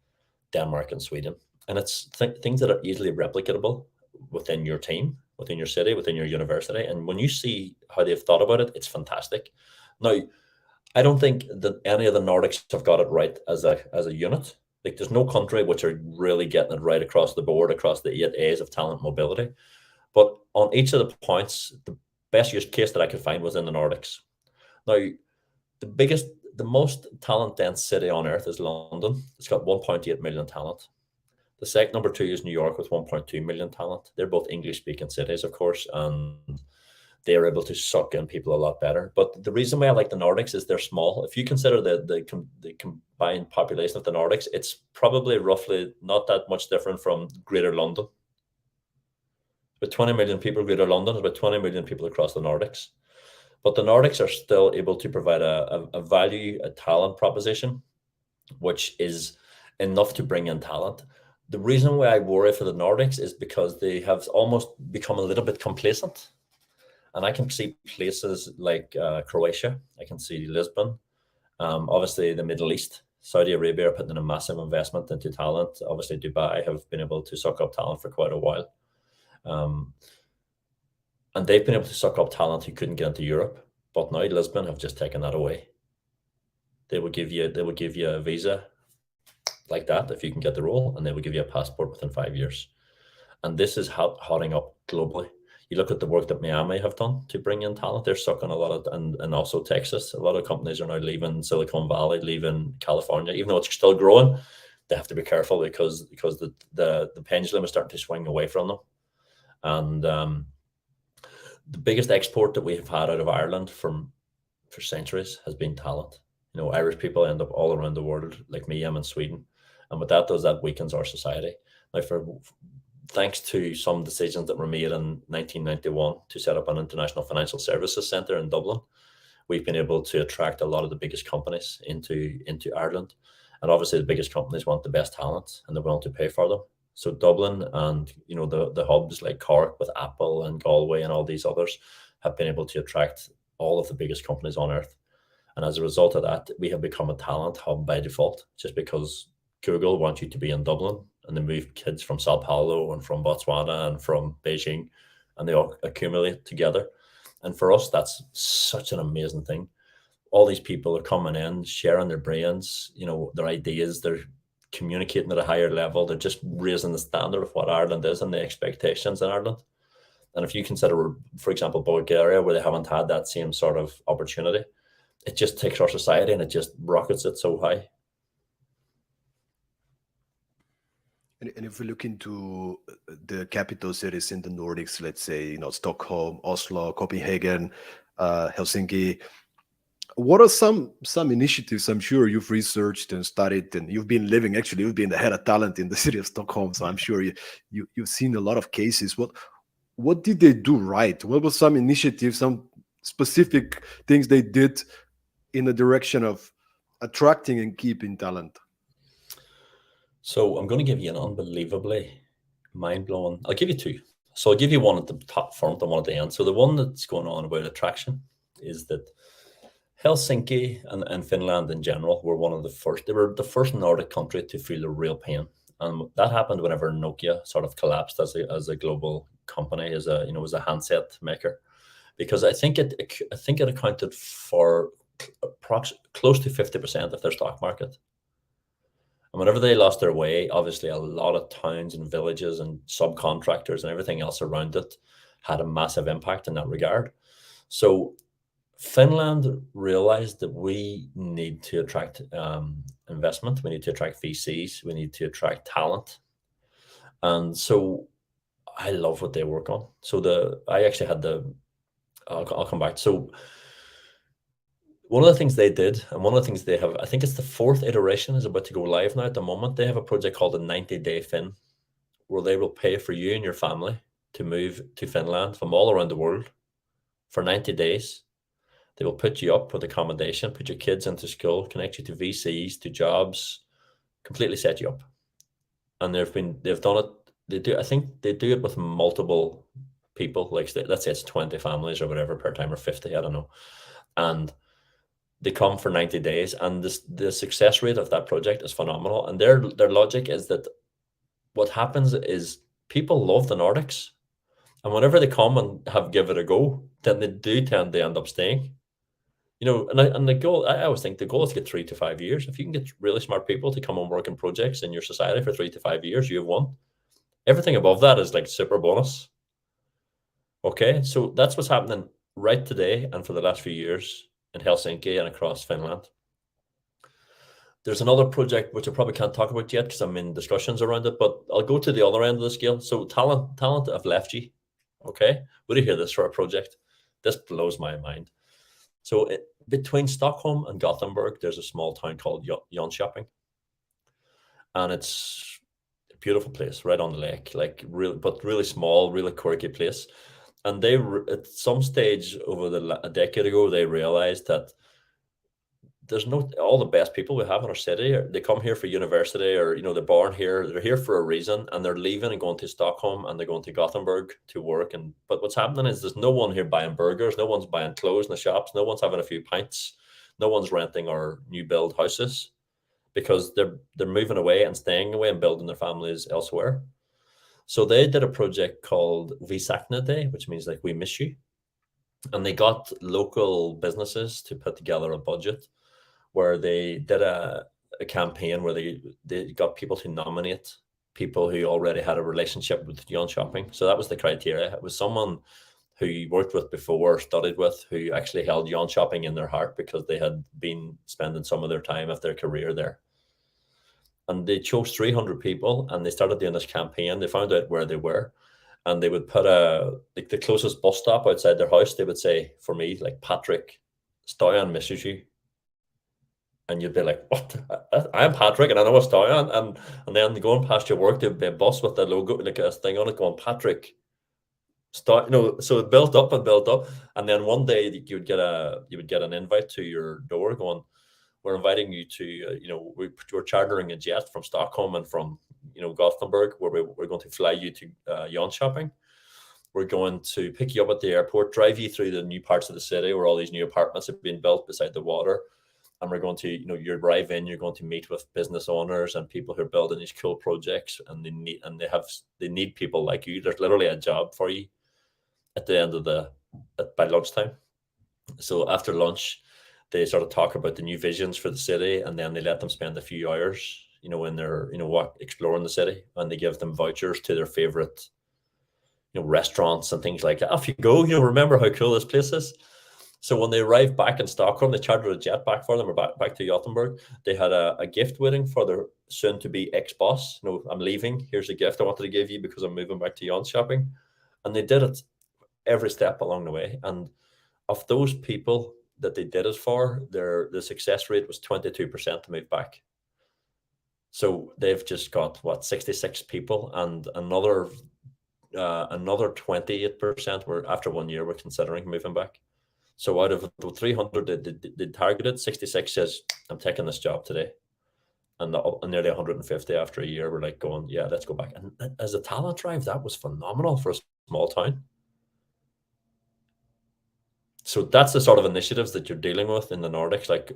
Speaker 2: Denmark, and Sweden. And it's things that are easily replicatable within your team, within your city, within your university. And when you see how they've thought about it, it's fantastic. Now, I don't think that any of the Nordics have got it right as a unit. Like there's no country which are really getting it right across the board, across the 8 A's of talent mobility. But on each of the points, the best use case that I could find was in the Nordics. Now, the most talent dense city on earth is London. It's got 1.8 million talent. The second number two is New York with 1.2 million talent. They're both English speaking cities, of course, and they are able to suck in people a lot better. But the reason why I like the Nordics is they're small. If you consider the combined population of the Nordics, it's probably roughly not that much different from Greater London. With 20 million people, Greater London is about 20 million people across the Nordics. But the Nordics are still able to provide a value, a talent proposition, which is enough to bring in talent. The reason why I worry for the Nordics is because they have almost become a little bit complacent. And I can see places like Croatia, I can see Lisbon, obviously the Middle East, Saudi Arabia are putting in a massive investment into talent. Obviously Dubai have been able to suck up talent for quite a while. And they've been able to suck up talent who couldn't get into Europe. But now Lisbon have just taken that away. They will give you a visa like that if you can get the role, and they will give you a passport within 5 years. And this is hotting up globally. You look at the work that Miami have done to bring in talent. They're sucking a lot of, and also Texas. A lot of companies are now leaving Silicon Valley, leaving California, even though it's still growing. They have to be careful because the pendulum is starting to swing away from them. And the biggest export that we have had out of Ireland for centuries has been talent. Irish people end up all around the world, like me, I'm in Sweden. And what that does, that weakens our society. Now, thanks to some decisions that were made in 1991 to set up an international financial services centre in Dublin, we've been able to attract a lot of the biggest companies into Ireland. And obviously the biggest companies want the best talent and they're willing to pay for them. So Dublin and the hubs like Cork with Apple and Galway and all these others have been able to attract all of the biggest companies on earth. And as a result of that, we have become a talent hub by default, just because Google wants you to be in Dublin and they move kids from Sao Paulo and from Botswana and from Beijing, and they all accumulate together. And for us, that's such an amazing thing. All these people are coming in, sharing their brains, their ideas, they're communicating at a higher level. They're just raising the standard of what Ireland is and the expectations in Ireland. And if you consider, for example, Bulgaria, where they haven't had that same sort of opportunity, it just takes our society and it just rockets it so high.
Speaker 1: And if we look into the capital cities in the Nordics, let's say, Stockholm, Oslo, Copenhagen, Helsinki, what are some initiatives I'm sure you've researched and studied, and you've been the head of talent in the city of Stockholm, so I'm sure you've seen a lot of cases. What did they do right? What were some initiatives, some specific things they did in the direction of attracting and keeping talent?
Speaker 2: So I'm going to give you an unbelievably mind-blowing, I'll give you two. So I'll give you one at the top front and one at the end. So the one that's going on about attraction is that Helsinki and Finland in general were one of the first. They were the first Nordic country to feel the real pain, and that happened whenever Nokia sort of collapsed as a global company, as a handset maker, because I think it accounted for close to 50% of their stock market. And whenever they lost their way, obviously a lot of towns and villages and subcontractors and everything else around it had a massive impact in that regard. So Finland realized that we need to attract investment, we need to attract VCs, we need to attract talent. And so I love what they work on. So I actually had I'll come back. So one of the things they did, and one of the things they have, I think it's the fourth iteration is about to go live now at the moment. They have a project called the 90-day Fin, where they will pay for you and your family to move to Finland from all around the world for 90 days. They will put you up with accommodation, put your kids into school, connect you to VCs, to jobs, completely set you up. And they've done it. I think they do it with multiple people. Like let's say it's 20 families or whatever per time, or 50, I don't know. And they come for 90 days, and the success rate of that project is phenomenal. And their logic is that what happens is people love the Nordics, and whenever they come and give it a go, then they do tend to end up staying. And the goal, I always think the goal is to get 3 to 5 years. If you can get really smart people to come and work in projects in your society for 3 to 5 years, you have won. Everything above that is like super bonus. Okay, so that's what's happening right today and for the last few years in Helsinki and across Finland. There's another project which I probably can't talk about yet because I'm in discussions around it, but I'll go to the other end of the scale. So talent have left you. Okay, would you hear this for a project? This blows my mind. So between Stockholm and Gothenburg, there's a small town called Jönköping, and it's a beautiful place right on the lake, but really small, really quirky place. And they, at some stage over a decade ago, they realized that there's all the best people we have in our city, they come here for university, or they're born here, they're here for a reason, and they're leaving and going to Stockholm and they're going to Gothenburg to work. But what's happening is there's no one here buying burgers, no one's buying clothes in the shops, no one's having a few pints, no one's renting our new build houses, because they're moving away and staying away and building their families elsewhere. So they did a project called Vi Saknar Dig, which means like we miss you. And they got local businesses to put together a budget where they did a campaign where they got people to nominate people who already had a relationship with Jönköping. So that was the criteria. It was someone who you worked with before, studied with, who actually held Jönköping in their heart because they had been spending some of their time of their career there. And they chose 300 people, and they started doing this campaign. They found out where they were, and they would put the closest bus stop outside their house. They would say, for me, like, Patrick, Stoyan misses you. And you'd be like, what? I'm Patrick, and I know a Stoyan. And then going past your work, there'd be a bus with the logo, like a thing on it going, Patrick, start, so it built up and built up, and then one day you would get an invite to your door going, we're inviting you to, we're chartering a jet from Stockholm and from, Gothenburg, where we're going to fly you to Jönköping. We're going to pick you up at the airport, drive you through the new parts of the city where all these new apartments have been built beside the water. And we're going to, you arrive in, you're going to meet with business owners and people who are building these cool projects, and they need people like you. There's literally a job for you at the end of by lunchtime. So after lunch, they sort of talk about the new visions for the city, and then they let them spend a few hours, in their, exploring the city, and they give them vouchers to their favorite, restaurants and things like that. Off you go, remember how cool this place is. So when they arrived back in Stockholm, they chartered a jet back for them, or back to Gothenburg. They had a gift waiting for their soon-to-be ex-boss. I'm leaving. Here's a gift I wanted to give you because I'm moving back to Jönköping. And they did it every step along the way. And of those people that they did it for, the success rate was 22% to move back. So they've just got 66 people, and another 28% were, after 1 year, were considering moving back. So out of the 300 they targeted, 66 says, I'm taking this job today. And nearly 150 after a year were like going, yeah, let's go back. And as a talent drive, that was phenomenal for a small town. So that's the sort of initiatives that you're dealing with in the Nordics, like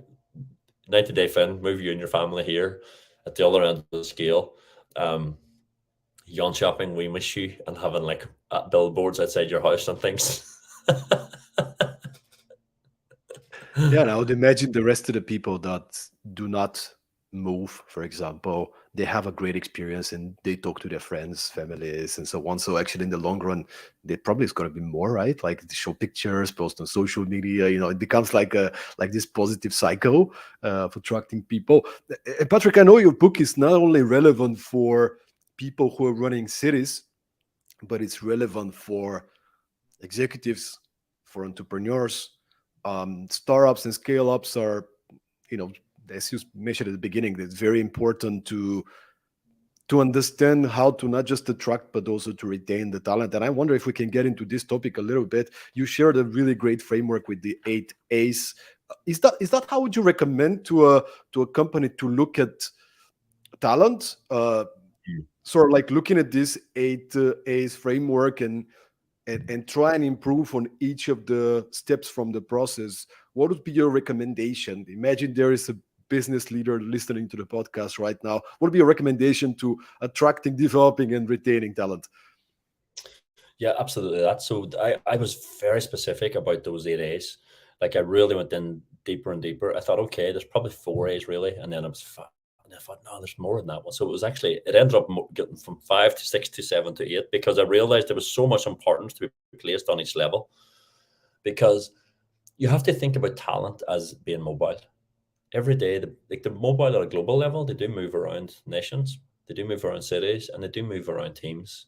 Speaker 2: 90-day fin, move you and your family here. At the other end of the scale, Jönköping, we miss you, and having like billboards outside your house and things.
Speaker 1: Yeah, and I would imagine the rest of the people that do not move, for example, they have a great experience and they talk to their friends, families, and so on. So actually, in the long run, they probably is going to be more, right? Like they show pictures, post on social media. It becomes like this positive cycle of attracting people. Patrick, I know your book is not only relevant for people who are running cities, but it's relevant for executives, for entrepreneurs. Startups and scale ups are, as you mentioned at the beginning, it's very important to understand how to not just attract but also to retain the talent. And I wonder if we can get into this topic a little bit. You shared a really great framework with the 8 A's. Is that how would you recommend to a company to look at talent? Sort of like looking at this 8 A's framework and try and improve on each of the steps from the process. What would be your recommendation? Imagine there is a business leader listening to the podcast right now. What would be your recommendation to attracting, developing, and retaining talent?
Speaker 2: Yeah, absolutely. So I was very specific about those 8 A's. Like I really went in deeper and deeper. I thought, okay, there's probably 4 A's really, and then and I thought, no, there's more than that one. So it ended up getting from 5 to 6 to 7 to 8, because I realized there was so much importance to be placed on each level. Because you have to think about talent as being mobile. Every day, the mobile at a global level, they do move around nations, they do move around cities, and they do move around teams.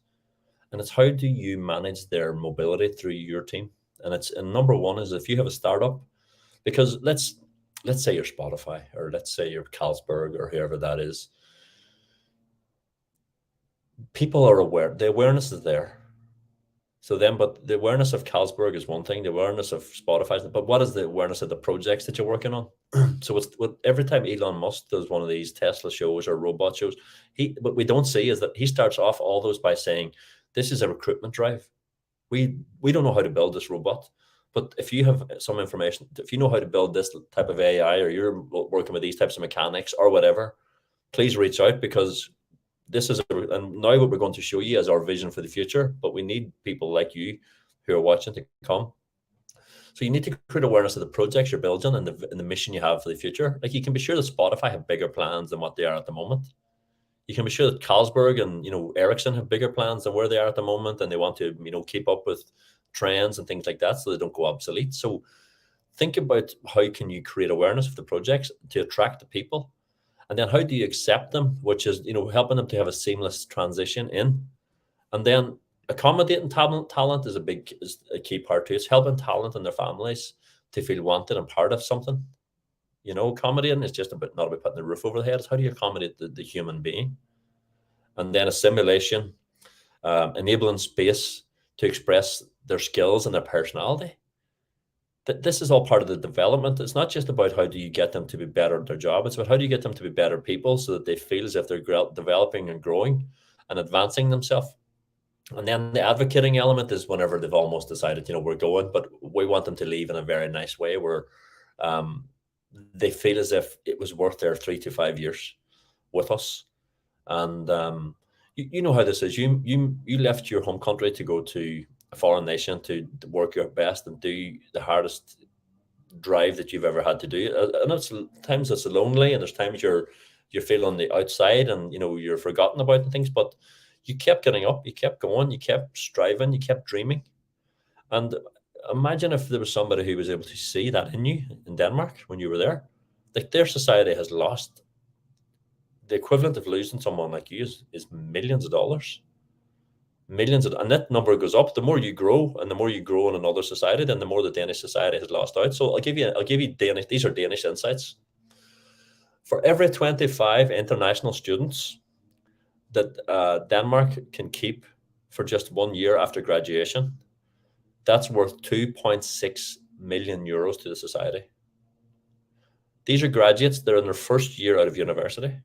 Speaker 2: And it's how do you manage their mobility through your team? And number one is, if you have a startup, because let's say you're Spotify, or let's say you're Carlsberg, or whoever that is. People are aware, the awareness is there. So then, but the awareness of Carlsberg is one thing, the awareness of Spotify, but what is the awareness of the projects that you're working on? So every time Elon Musk does one of these Tesla shows or robot shows, what we don't see is that he starts off all those by saying, this is a recruitment drive. We don't know how to build this robot, but if you have some information, if you know how to build this type of AI, or you're working with these types of mechanics or whatever, please reach out, because and now what we're going to show you is our vision for the future, but we need people like you who are watching to come. So you need to create awareness of the projects you're building and the mission you have for the future. Like, you can be sure that Spotify have bigger plans than what they are at the moment. You can be sure that Carlsberg and Ericsson have bigger plans than where they are at the moment, and they want to keep up with trends and things like that, so they don't go obsolete. So think about how can you create awareness of the projects to attract the people. And then how do you accept them, which is, helping them to have a seamless transition in. And then accommodating talent is a key part to it. It's helping talent and their families to feel wanted and part of something. Accommodating is just not about putting the roof over the head. It's how do you accommodate the human being? And then assimilation, enabling space to express their skills and their personality. This is all part of the development. It's not just about how do you get them to be better at their job. It's about how do you get them to be better people so that they feel as if they're developing and growing and advancing themselves. And then the advocating element is whenever they've almost decided, we're going, but we want them to leave in a very nice way where they feel as if it was worth their 3 to 5 years with us. And you know how this is. You left your home country to go to a foreign nation to work your best and do the hardest drive that you've ever had to do. And it's times it's lonely, and there's times you feel on the outside and you're forgotten about the things, but you kept getting up, you kept going, you kept striving, you kept dreaming. And imagine if there was somebody who was able to see that in you in Denmark when you were there. Like, their society has lost the equivalent of losing someone like you is millions of dollars. And that number goes up. The more you grow, and the more you grow in another society, then the more the Danish society has lost out. So I'll give you Danish. These are Danish insights. For every 25 international students that Denmark can keep for just 1 year after graduation, that's worth 2.6 million euros to the society. These are graduates. They're in their first year out of university.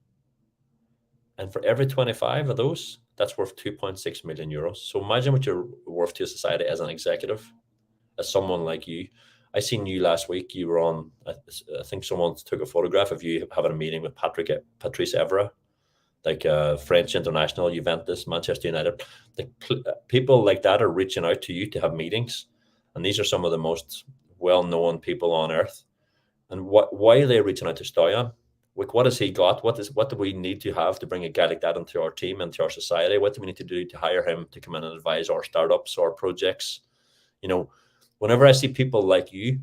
Speaker 2: And for every 25 of those, that's worth 2.6 million euros. So imagine what you're worth to a society as an executive, as someone like you. I seen you last week. You were on, I think someone took a photograph of you having a meeting with Patrice Evra, like French international, Juventus, Manchester United. People like that are reaching out to you to have meetings. And these are some of the most well-known people on earth. And why are they reaching out to Stoyan? Like, what has he got? What do we need to have to bring a guy like that into our team, into our society? What do we need to do to hire him to come in and advise our startups or projects? Whenever I see people like you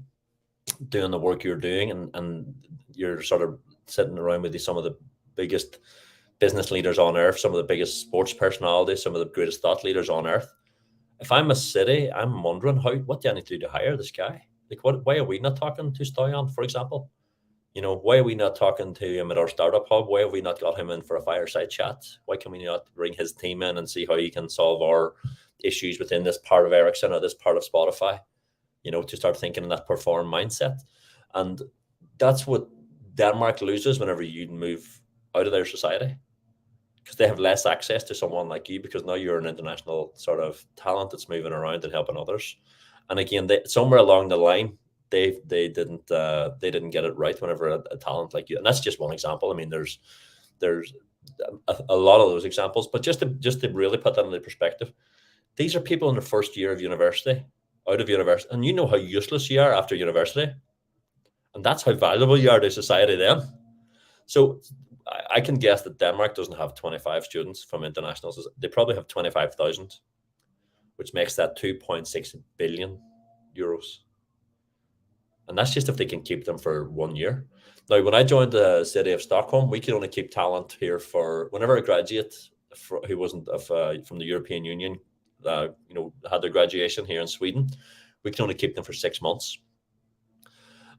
Speaker 2: doing the work you're doing, and you're sort of sitting around with some of the biggest business leaders on earth, some of the biggest sports personalities, some of the greatest thought leaders on earth. If I'm a city, I'm wondering what do I need to do to hire this guy? Like, why are we not talking to Stoyan, for example? Why are we not talking to him at our startup hub? Why have we not got him in for a fireside chat? Why can we not bring his team in and see how he can solve our issues within this part of Ericsson or this part of Spotify? To start thinking in that perform mindset. And that's what Denmark loses whenever you move out of their society, because they have less access to someone like you, because now you're an international sort of talent that's moving around and helping others. And again, somewhere along the line, they didn't get it right whenever a talent like you, and that's just one example. I mean, there's a lot of those examples, but just to really put that into perspective, these are people in their first year of university, out of university, and you know how useless you are after university, and that's how valuable you are to society then. So I can guess that Denmark doesn't have 25 students from internationals. They probably have 25,000, which makes that 2.6 billion euros. And that's just if they can keep them for 1 year. Now, when I joined the City of Stockholm, we could only keep talent here for whenever a graduate who wasn't from the European Union, had their graduation here in Sweden, we could only keep them for 6 months.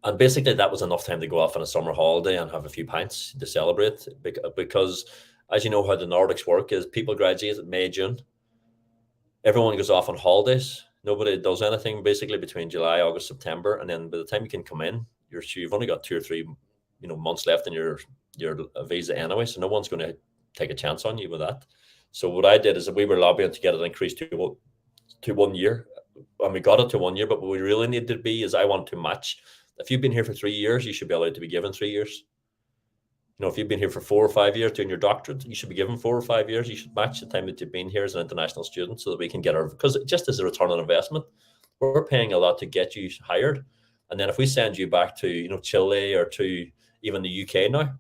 Speaker 2: And basically, that was enough time to go off on a summer holiday and have a few pints to celebrate. Because, as you know, how the Nordics work is people graduate in May, June. Everyone goes off on holidays. Nobody does anything basically between July, August, September, and then by the time you can come in, you've only got 2 or 3, months left in your visa anyway. So no one's going to take a chance on you with that. So what I did is that we were lobbying to get it increased to 1 year, and we got it to 1 year. But what we really need to be is I want to match. If you've been here for 3 years, you should be allowed to be given 3 years. If you've been here for 4 or 5 years doing your doctorate, you should be given 4 or 5 years. You should match the time that you've been here as an international student so that we can get because just as a return on investment, we're paying a lot to get you hired. And then if we send you back to, Chile or to even the UK now,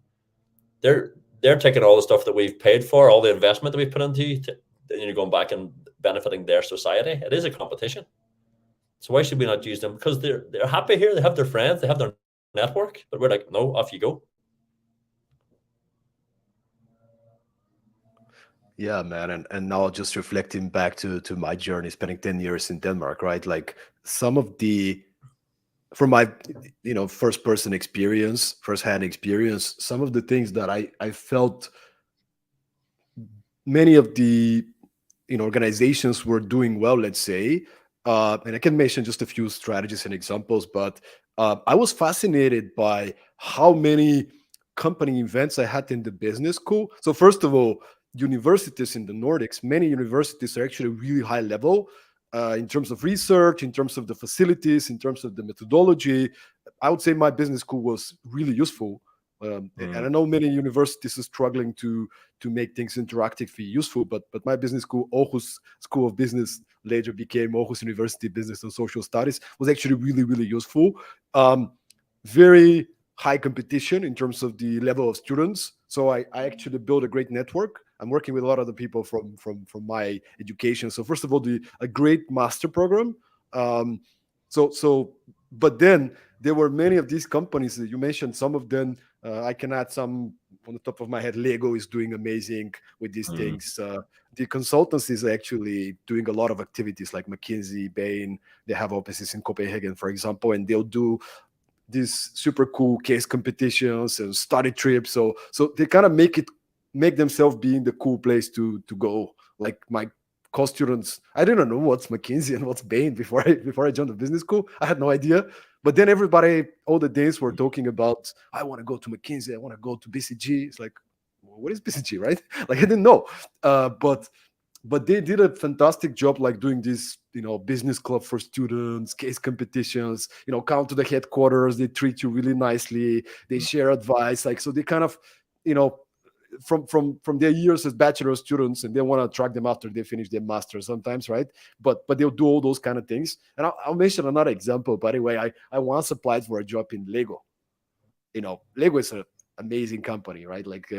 Speaker 2: they're taking all the stuff that we've paid for, all the investment that we've put into you, and you're going back and benefiting their society. It is a competition. So why should we not use them? Because they're happy here. They have their friends. They have their network. But we're like, no, off you go.
Speaker 1: Yeah, man. And now just reflecting back to my journey, spending 10 years in Denmark, right? Like some of from my, first-hand experience, some of the things that I felt, many of the organizations were doing well, let's say, and I can mention just a few strategies and examples, but I was fascinated by how many company events I had in the business school. So first of all, universities in the Nordics, many universities are actually really high level in terms of research, in terms of the facilities, in terms of the methodology. I would say my business school was really useful. And I
Speaker 2: Mm.
Speaker 1: know many universities are struggling to make things interactively useful, but my business school, Aarhus School of Business, later became Aarhus University Business and Social Studies, was actually really, really useful. Um, Very high competition in terms of the level of students. So I actually built a great network. I'm working with a lot of the people from my education. So first of all, a great master program. Um, but then there were many of these companies that you mentioned. Some of them I can add some on the top of my head. Lego is doing amazing with these
Speaker 2: Mm.
Speaker 1: things. The consultancies are actually doing a lot of activities like McKinsey, Bain. They have offices in Copenhagen, for example, and they'll do these super cool case competitions and study trips. So they kind of make themselves being the cool place to go. Like my co-students, I didn't know what's McKinsey and what's Bain before I joined the business school. I had no idea. But then everybody, all the days were talking about, I want to go to McKinsey, I want to go to BCG. It's like, well, what is BCG, right? Like I didn't know. But they did a fantastic job, like doing this business club for students, case competitions, come to the headquarters, they treat you really nicely, they share advice, like, so they kind of you know from their years as bachelor students, and they want to attract them after they finish their master sometimes, right? But they'll do all those kind of things. And I'll mention another example, by the way. I once applied for a job in Lego. Lego is an amazing company, right? Like,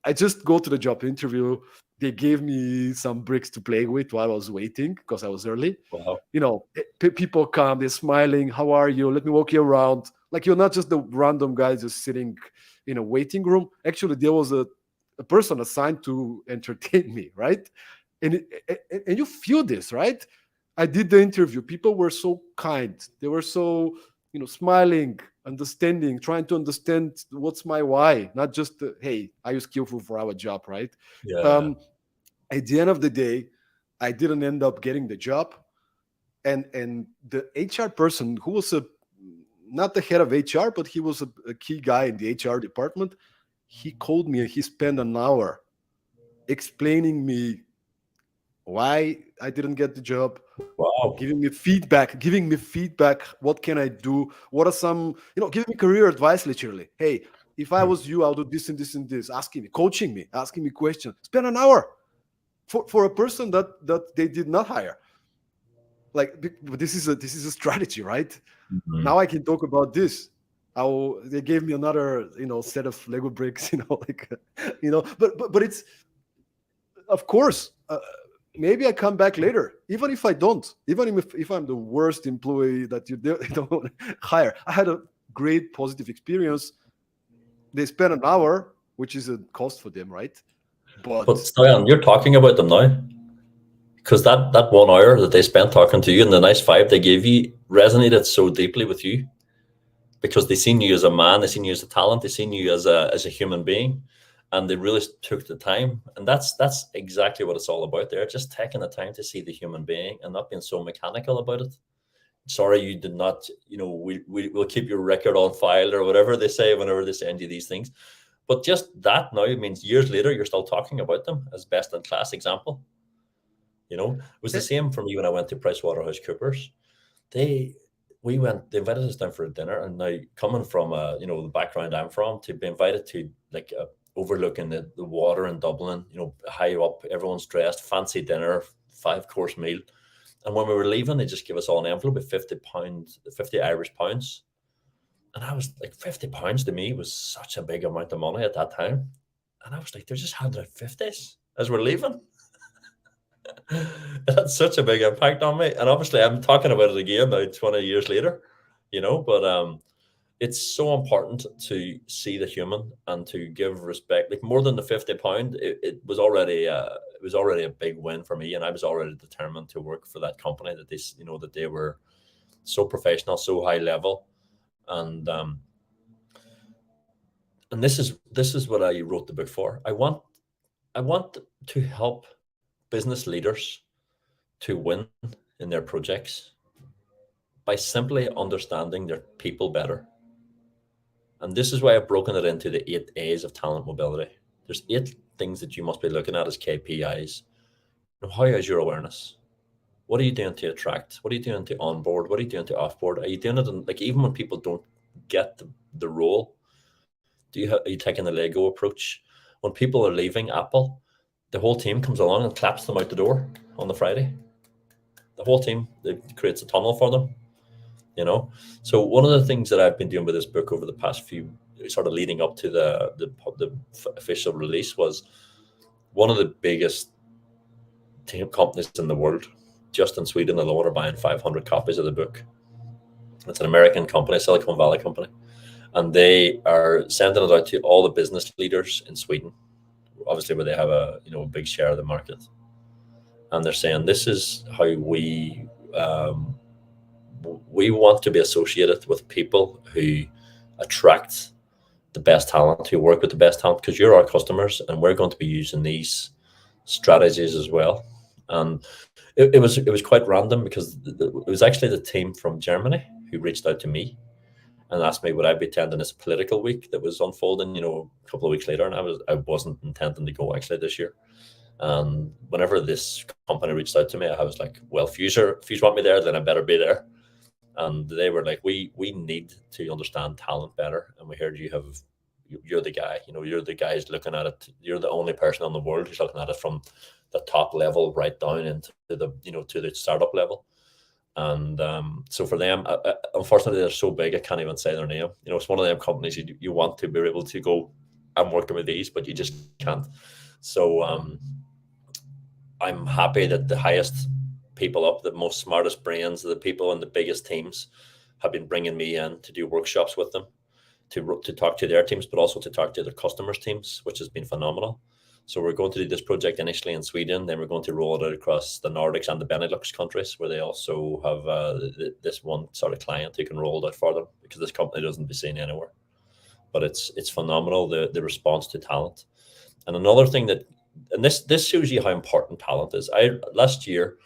Speaker 1: I just go to the job interview. They gave me some bricks to play with while I was waiting because I was early.
Speaker 2: Wow.
Speaker 1: People come, they're smiling. How are you? Let me walk you around. Like, you're not just the random guy just sitting in a waiting room. Actually, there was a person assigned to entertain me, right? And you feel this, right? I did the interview. People were so kind. They were so, smiling, understanding, trying to understand what's my why, not just hey, are you skillful for our job, right?
Speaker 2: Yeah.
Speaker 1: Um, at the end of the day, I didn't end up getting the job, and the HR person, who was not the head of HR, but he was a key guy in the HR department. He called me and he spent an hour explaining me why I didn't get the job,
Speaker 2: Wow.
Speaker 1: giving me feedback. What can I do? What are some, giving me career advice, literally. Hey, if I was you, I'll do this and this and this. Asking me, coaching me, asking me questions. Spend an hour for a person that they did not hire. Like, but this is a strategy, right?
Speaker 2: Mhm.
Speaker 1: Now I can talk about this. They gave me another, set of Lego bricks, like, but it's, of course, maybe I come back later, even if I don't, even if I'm the worst employee that you don't hire. I had a great positive experience. They spent an hour, which is a cost for them, right?
Speaker 2: But
Speaker 1: But
Speaker 2: Stoyan, you're talking about them now because that 1 hour that they spent talking to you and the nice vibe they gave you resonated so deeply with you because they seen you as a man, they seen you as a talent, they seen you as a human being, and they really took the time. And that's exactly what it's all about. There, just taking the time to see the human being and not being so mechanical about it. Sorry, you did not. We'll keep your record on file or whatever they say whenever they send you these things. But just that now means years later you're still talking about them as best in class example. It was the
Speaker 1: eh,
Speaker 2: same for me when I went to PricewaterhouseCoopers. They they invited us down for a dinner, and now coming from the background I'm from, to be invited to like overlooking the water in Dublin, high up, everyone's dressed, fancy dinner, 5 course meal. And when we were leaving, they just gave us all an envelope with £50, 50 Irish pounds. And I was like, £50 to me was such a big amount of money at that time. And I was like, they're just handing out 50s as we're leaving. It had such a big impact on me. And obviously, I'm talking about it again now, 20 years later, but it's so important to see the human and to give respect. Like, more than the £50, it was already a big win for me, and I was already determined to work for that company that they were so professional, so high level, and this is what I wrote the book for. I want to help business leaders to win in their projects by simply understanding their people better. And this is why I've broken it into the 8 A's of talent mobility. There's 8 things that you must be looking at as KPIs. How is your awareness? What are you doing to attract? What are you doing to onboard? What are you doing to offboard? Are you doing it in, like, even when people don't get the role, are you taking the Lego approach? When people are leaving Apple, the whole team comes along and claps them out the door on the Friday. The whole team, it creates a tunnel for them, you know. So one of the things that I've been doing with this book over the past few, sort of leading up to the official release, was one of the biggest team companies in the world, just in Sweden alone, are buying 500 copies of the book. It's an American company, Silicon Valley company, and they are sending it out to all the business leaders in Sweden, obviously where they have a big share of the market. And they're saying, this is how we want to be associated with people who attract the best talent, who work with the best talent, because you're our customers and we're going to be using these strategies as well. And it was quite random, because it was actually the team from Germany who reached out to me and asked me would I be attending this political week that was unfolding, a couple of weeks later. And I wasn't intending to go actually this year. And whenever this company reached out to me, I was like, well, if you want me there, then I better be there. And they were like, we need to understand talent better. And we heard you're the guy, you're the guy who's looking at it. You're the only person in the world who's looking at it from the top level right down into the, to the startup level. And so for them, unfortunately, they're so big, I can't even say their name. It's one of them companies you want to be able to go, I'm working with these, but you just can't. So I'm happy that the highest people up, the most smartest brains, the people in the biggest teams have been bringing me in to do workshops with them, to talk to their teams, but also to talk to their customers' teams, which has been phenomenal. So we're going to do this project initially in Sweden, then we're going to roll it out across the Nordics and the Benelux countries, where they also have this one sort of client who can roll it out for them, because this company doesn't be seen anywhere. But it's phenomenal, the response to talent. And another thing and this shows you how important talent is. Last year,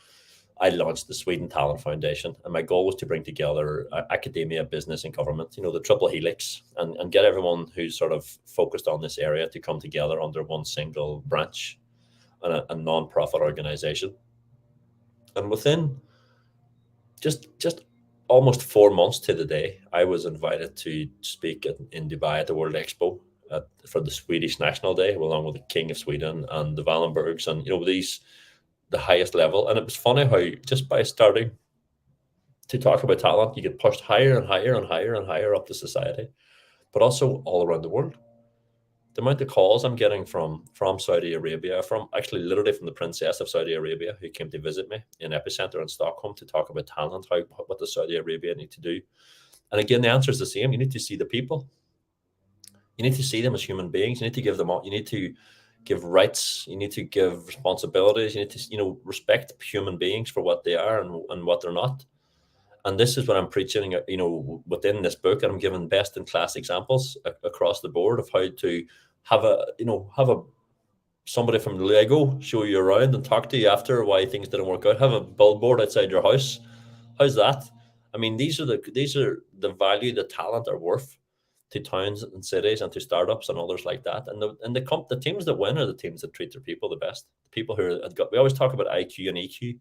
Speaker 2: I launched the Sweden Talent Foundation, and my goal was to bring together academia, business, and government, the triple helix, and get everyone who's sort of focused on this area to come together under one single branch, and a non-profit organization. And within just almost 4 months to the day, I was invited to speak in Dubai at the World Expo for the Swedish National Day, along with the King of Sweden and the Wallenbergs, and the highest level. And it was funny how just by starting to talk about talent, you get pushed higher and higher and higher and higher up the society, but also all around the world. The amount of calls I'm getting from Saudi Arabia, from literally from the Princess of Saudi Arabia, who came to visit me in Epicenter in Stockholm to talk about talent, what does Saudi Arabia need to do? And again, the answer is the same. You need to see the people. You need to see them as human beings. You need to give them all. You need to give rights. You need to give responsibilities. You need to, respect human beings for what they are and what they're not. And this is what I'm preaching, within this book. And I'm giving best in class examples across the board of how to have somebody from Lego show you around and talk to you after why things didn't work out. Have a billboard outside your house. How's that? I mean, these are the value that talent are worth to towns and cities and to startups and others like that. And the teams that win are the teams that treat their people the best. The people who we always talk about IQ and EQ.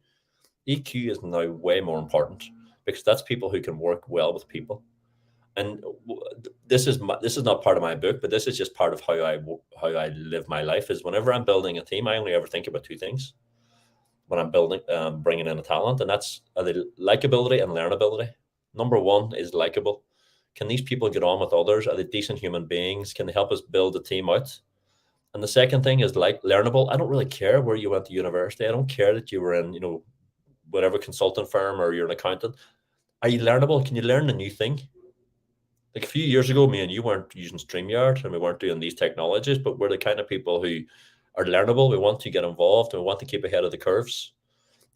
Speaker 2: EQ is now way more important, because that's people who can work well with people. And this is not part of my book, but this is just part of how I live my life. Is whenever I'm building a team, I only ever think about 2 things when I'm bringing in a talent, and that's the likability and learnability. Number 1 is likable. Can these people get on with others? Are they decent human beings? Can they help us build a team out? And the second thing is learnable. I don't really care where you went to university. I don't care that you were in, whatever consultant firm or you're an accountant. Are you learnable? Can you learn a new thing? Like a few years ago, me and you weren't using StreamYard and we weren't doing these technologies, but we're the kind of people who are learnable. We want to get involved and we want to keep ahead of the curves.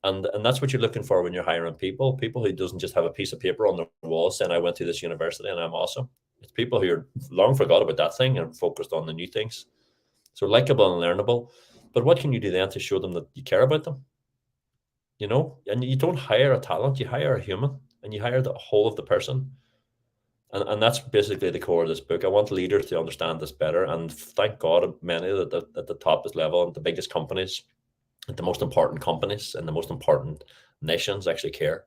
Speaker 2: And that's what you're looking for when you're hiring people who doesn't just have a piece of paper on their wall saying, I went to this university and I'm awesome. It's people who are long forgot about that thing and focused on the new things. So likable and learnable. But what can you do then to show them that you care about them? And you don't hire a talent, you hire a human, and you hire the whole of the person. And that's basically the core of this book. I want leaders to understand this better. And thank God many at the top level and the biggest companies, the most important companies and the most important nations actually care.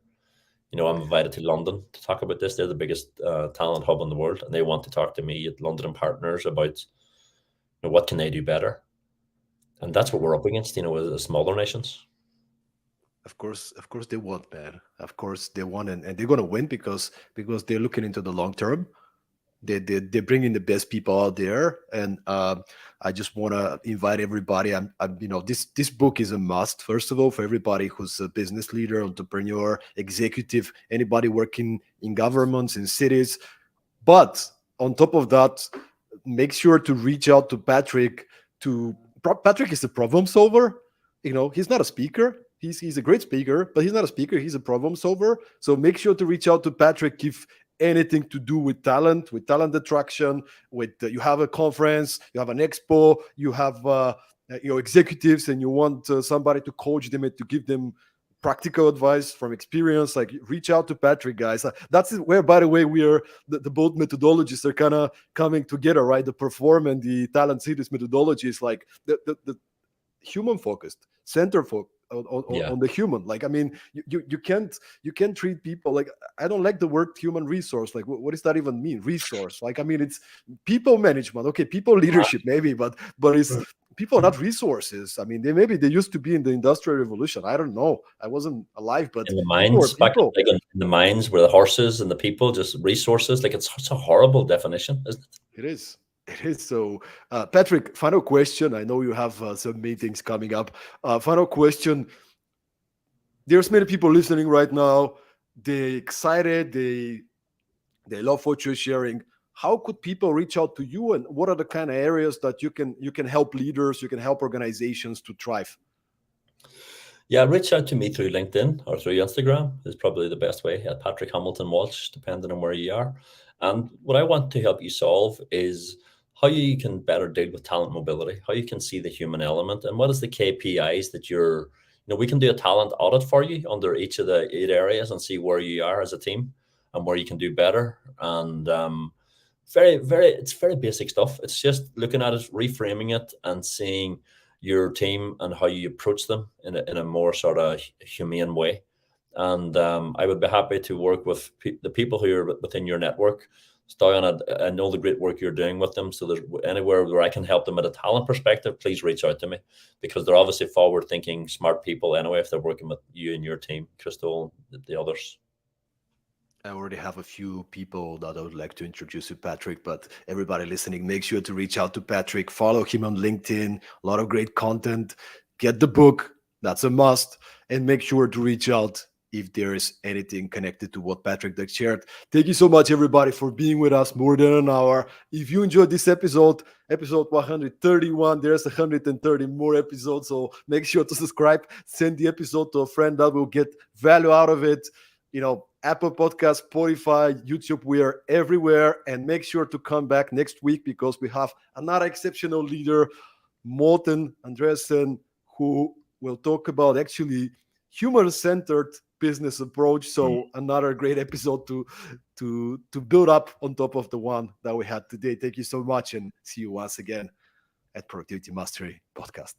Speaker 2: I'm invited to London to talk about this. They're the biggest talent hub in the world, and they want to talk to me at London and Partners about what can they do better. And that's what we're up against, with the smaller nations.
Speaker 1: Of course they want, man. Of course they want, and they're gonna win because they're looking into the long term. They're bringing the best people out there, and I just want to invite everybody. This book is a must. First of all, for everybody who's a business leader, entrepreneur, executive, anybody working in governments, in cities. But on top of that, make sure to reach out to Patrick. Patrick is a problem solver. He's not a speaker. He's a great speaker, but he's not a speaker. He's a problem solver. So make sure to reach out to Patrick if anything to do with talent attraction. With you have a conference, you have an expo, you have executives, and you want somebody to coach them and to give them practical advice from experience. Like, reach out to Patrick, guys. That's where, by the way, we are the both methodologies are kind of coming together, right? The perform and the talent cities methodology is like the human focused, center focused on the human. Like, I mean, you can't treat people like, I don't like the word human resource. Like, what does that even mean? Resource. Like, I mean, it's people management. Okay, people leadership maybe, but it's people, not resources. I mean, they used to be in the Industrial Revolution. I don't know. I wasn't alive, but
Speaker 2: In the
Speaker 1: people
Speaker 2: mines,
Speaker 1: are people.
Speaker 2: like in the mines where the horses and the people just resources. Like, it's such a horrible definition, isn't it?
Speaker 1: It is. It is. So, Patrick, final question. I know you have some meetings coming up. Final question. There's many people listening right now. They're excited. They love what you're sharing. How could people reach out to you, and what are the kind of areas that you can help leaders, you can help organizations to thrive?
Speaker 2: Yeah, reach out to me through LinkedIn or through Instagram is probably the best way, at Patrick Hamilton Walsh, depending on where you are. And what I want to help you solve is how you can better deal with talent mobility, how you can see the human element, and what is the KPIs that we can do a talent audit for you under each of the 8 areas and see where you are as a team and where you can do better. And it's very basic stuff. It's just looking at it, reframing it, and seeing your team and how you approach them in a more sort of humane way. And I would be happy to work with the people who are within your network. Stoyan, I know the great work you're doing with them. So there's anywhere where I can help them at a talent perspective, please reach out to me, because they're obviously forward-thinking, smart people anyway, if they're working with you and your team, Crystal, the others.
Speaker 1: I already have a few people that I would like to introduce to Patrick, but everybody listening, make sure to reach out to Patrick. Follow him on LinkedIn. A lot of great content. Get the book. That's a must. And make sure to reach out if there is anything connected to what Patrick just shared. Thank you so much, everybody, for being with us more than an hour. If you enjoyed this episode 131, there's 130 more episodes. So make sure to subscribe. Send the episode to a friend that will get value out of it. Apple Podcast, Spotify, YouTube, we are everywhere. And make sure to come back next week, because we have another exceptional leader, Morten Andresen, who will talk about actually human-centered business approach. So another great episode to build up on top of the one that we had today. Thank you so much, and see you once again at Productivity Mastery Podcast.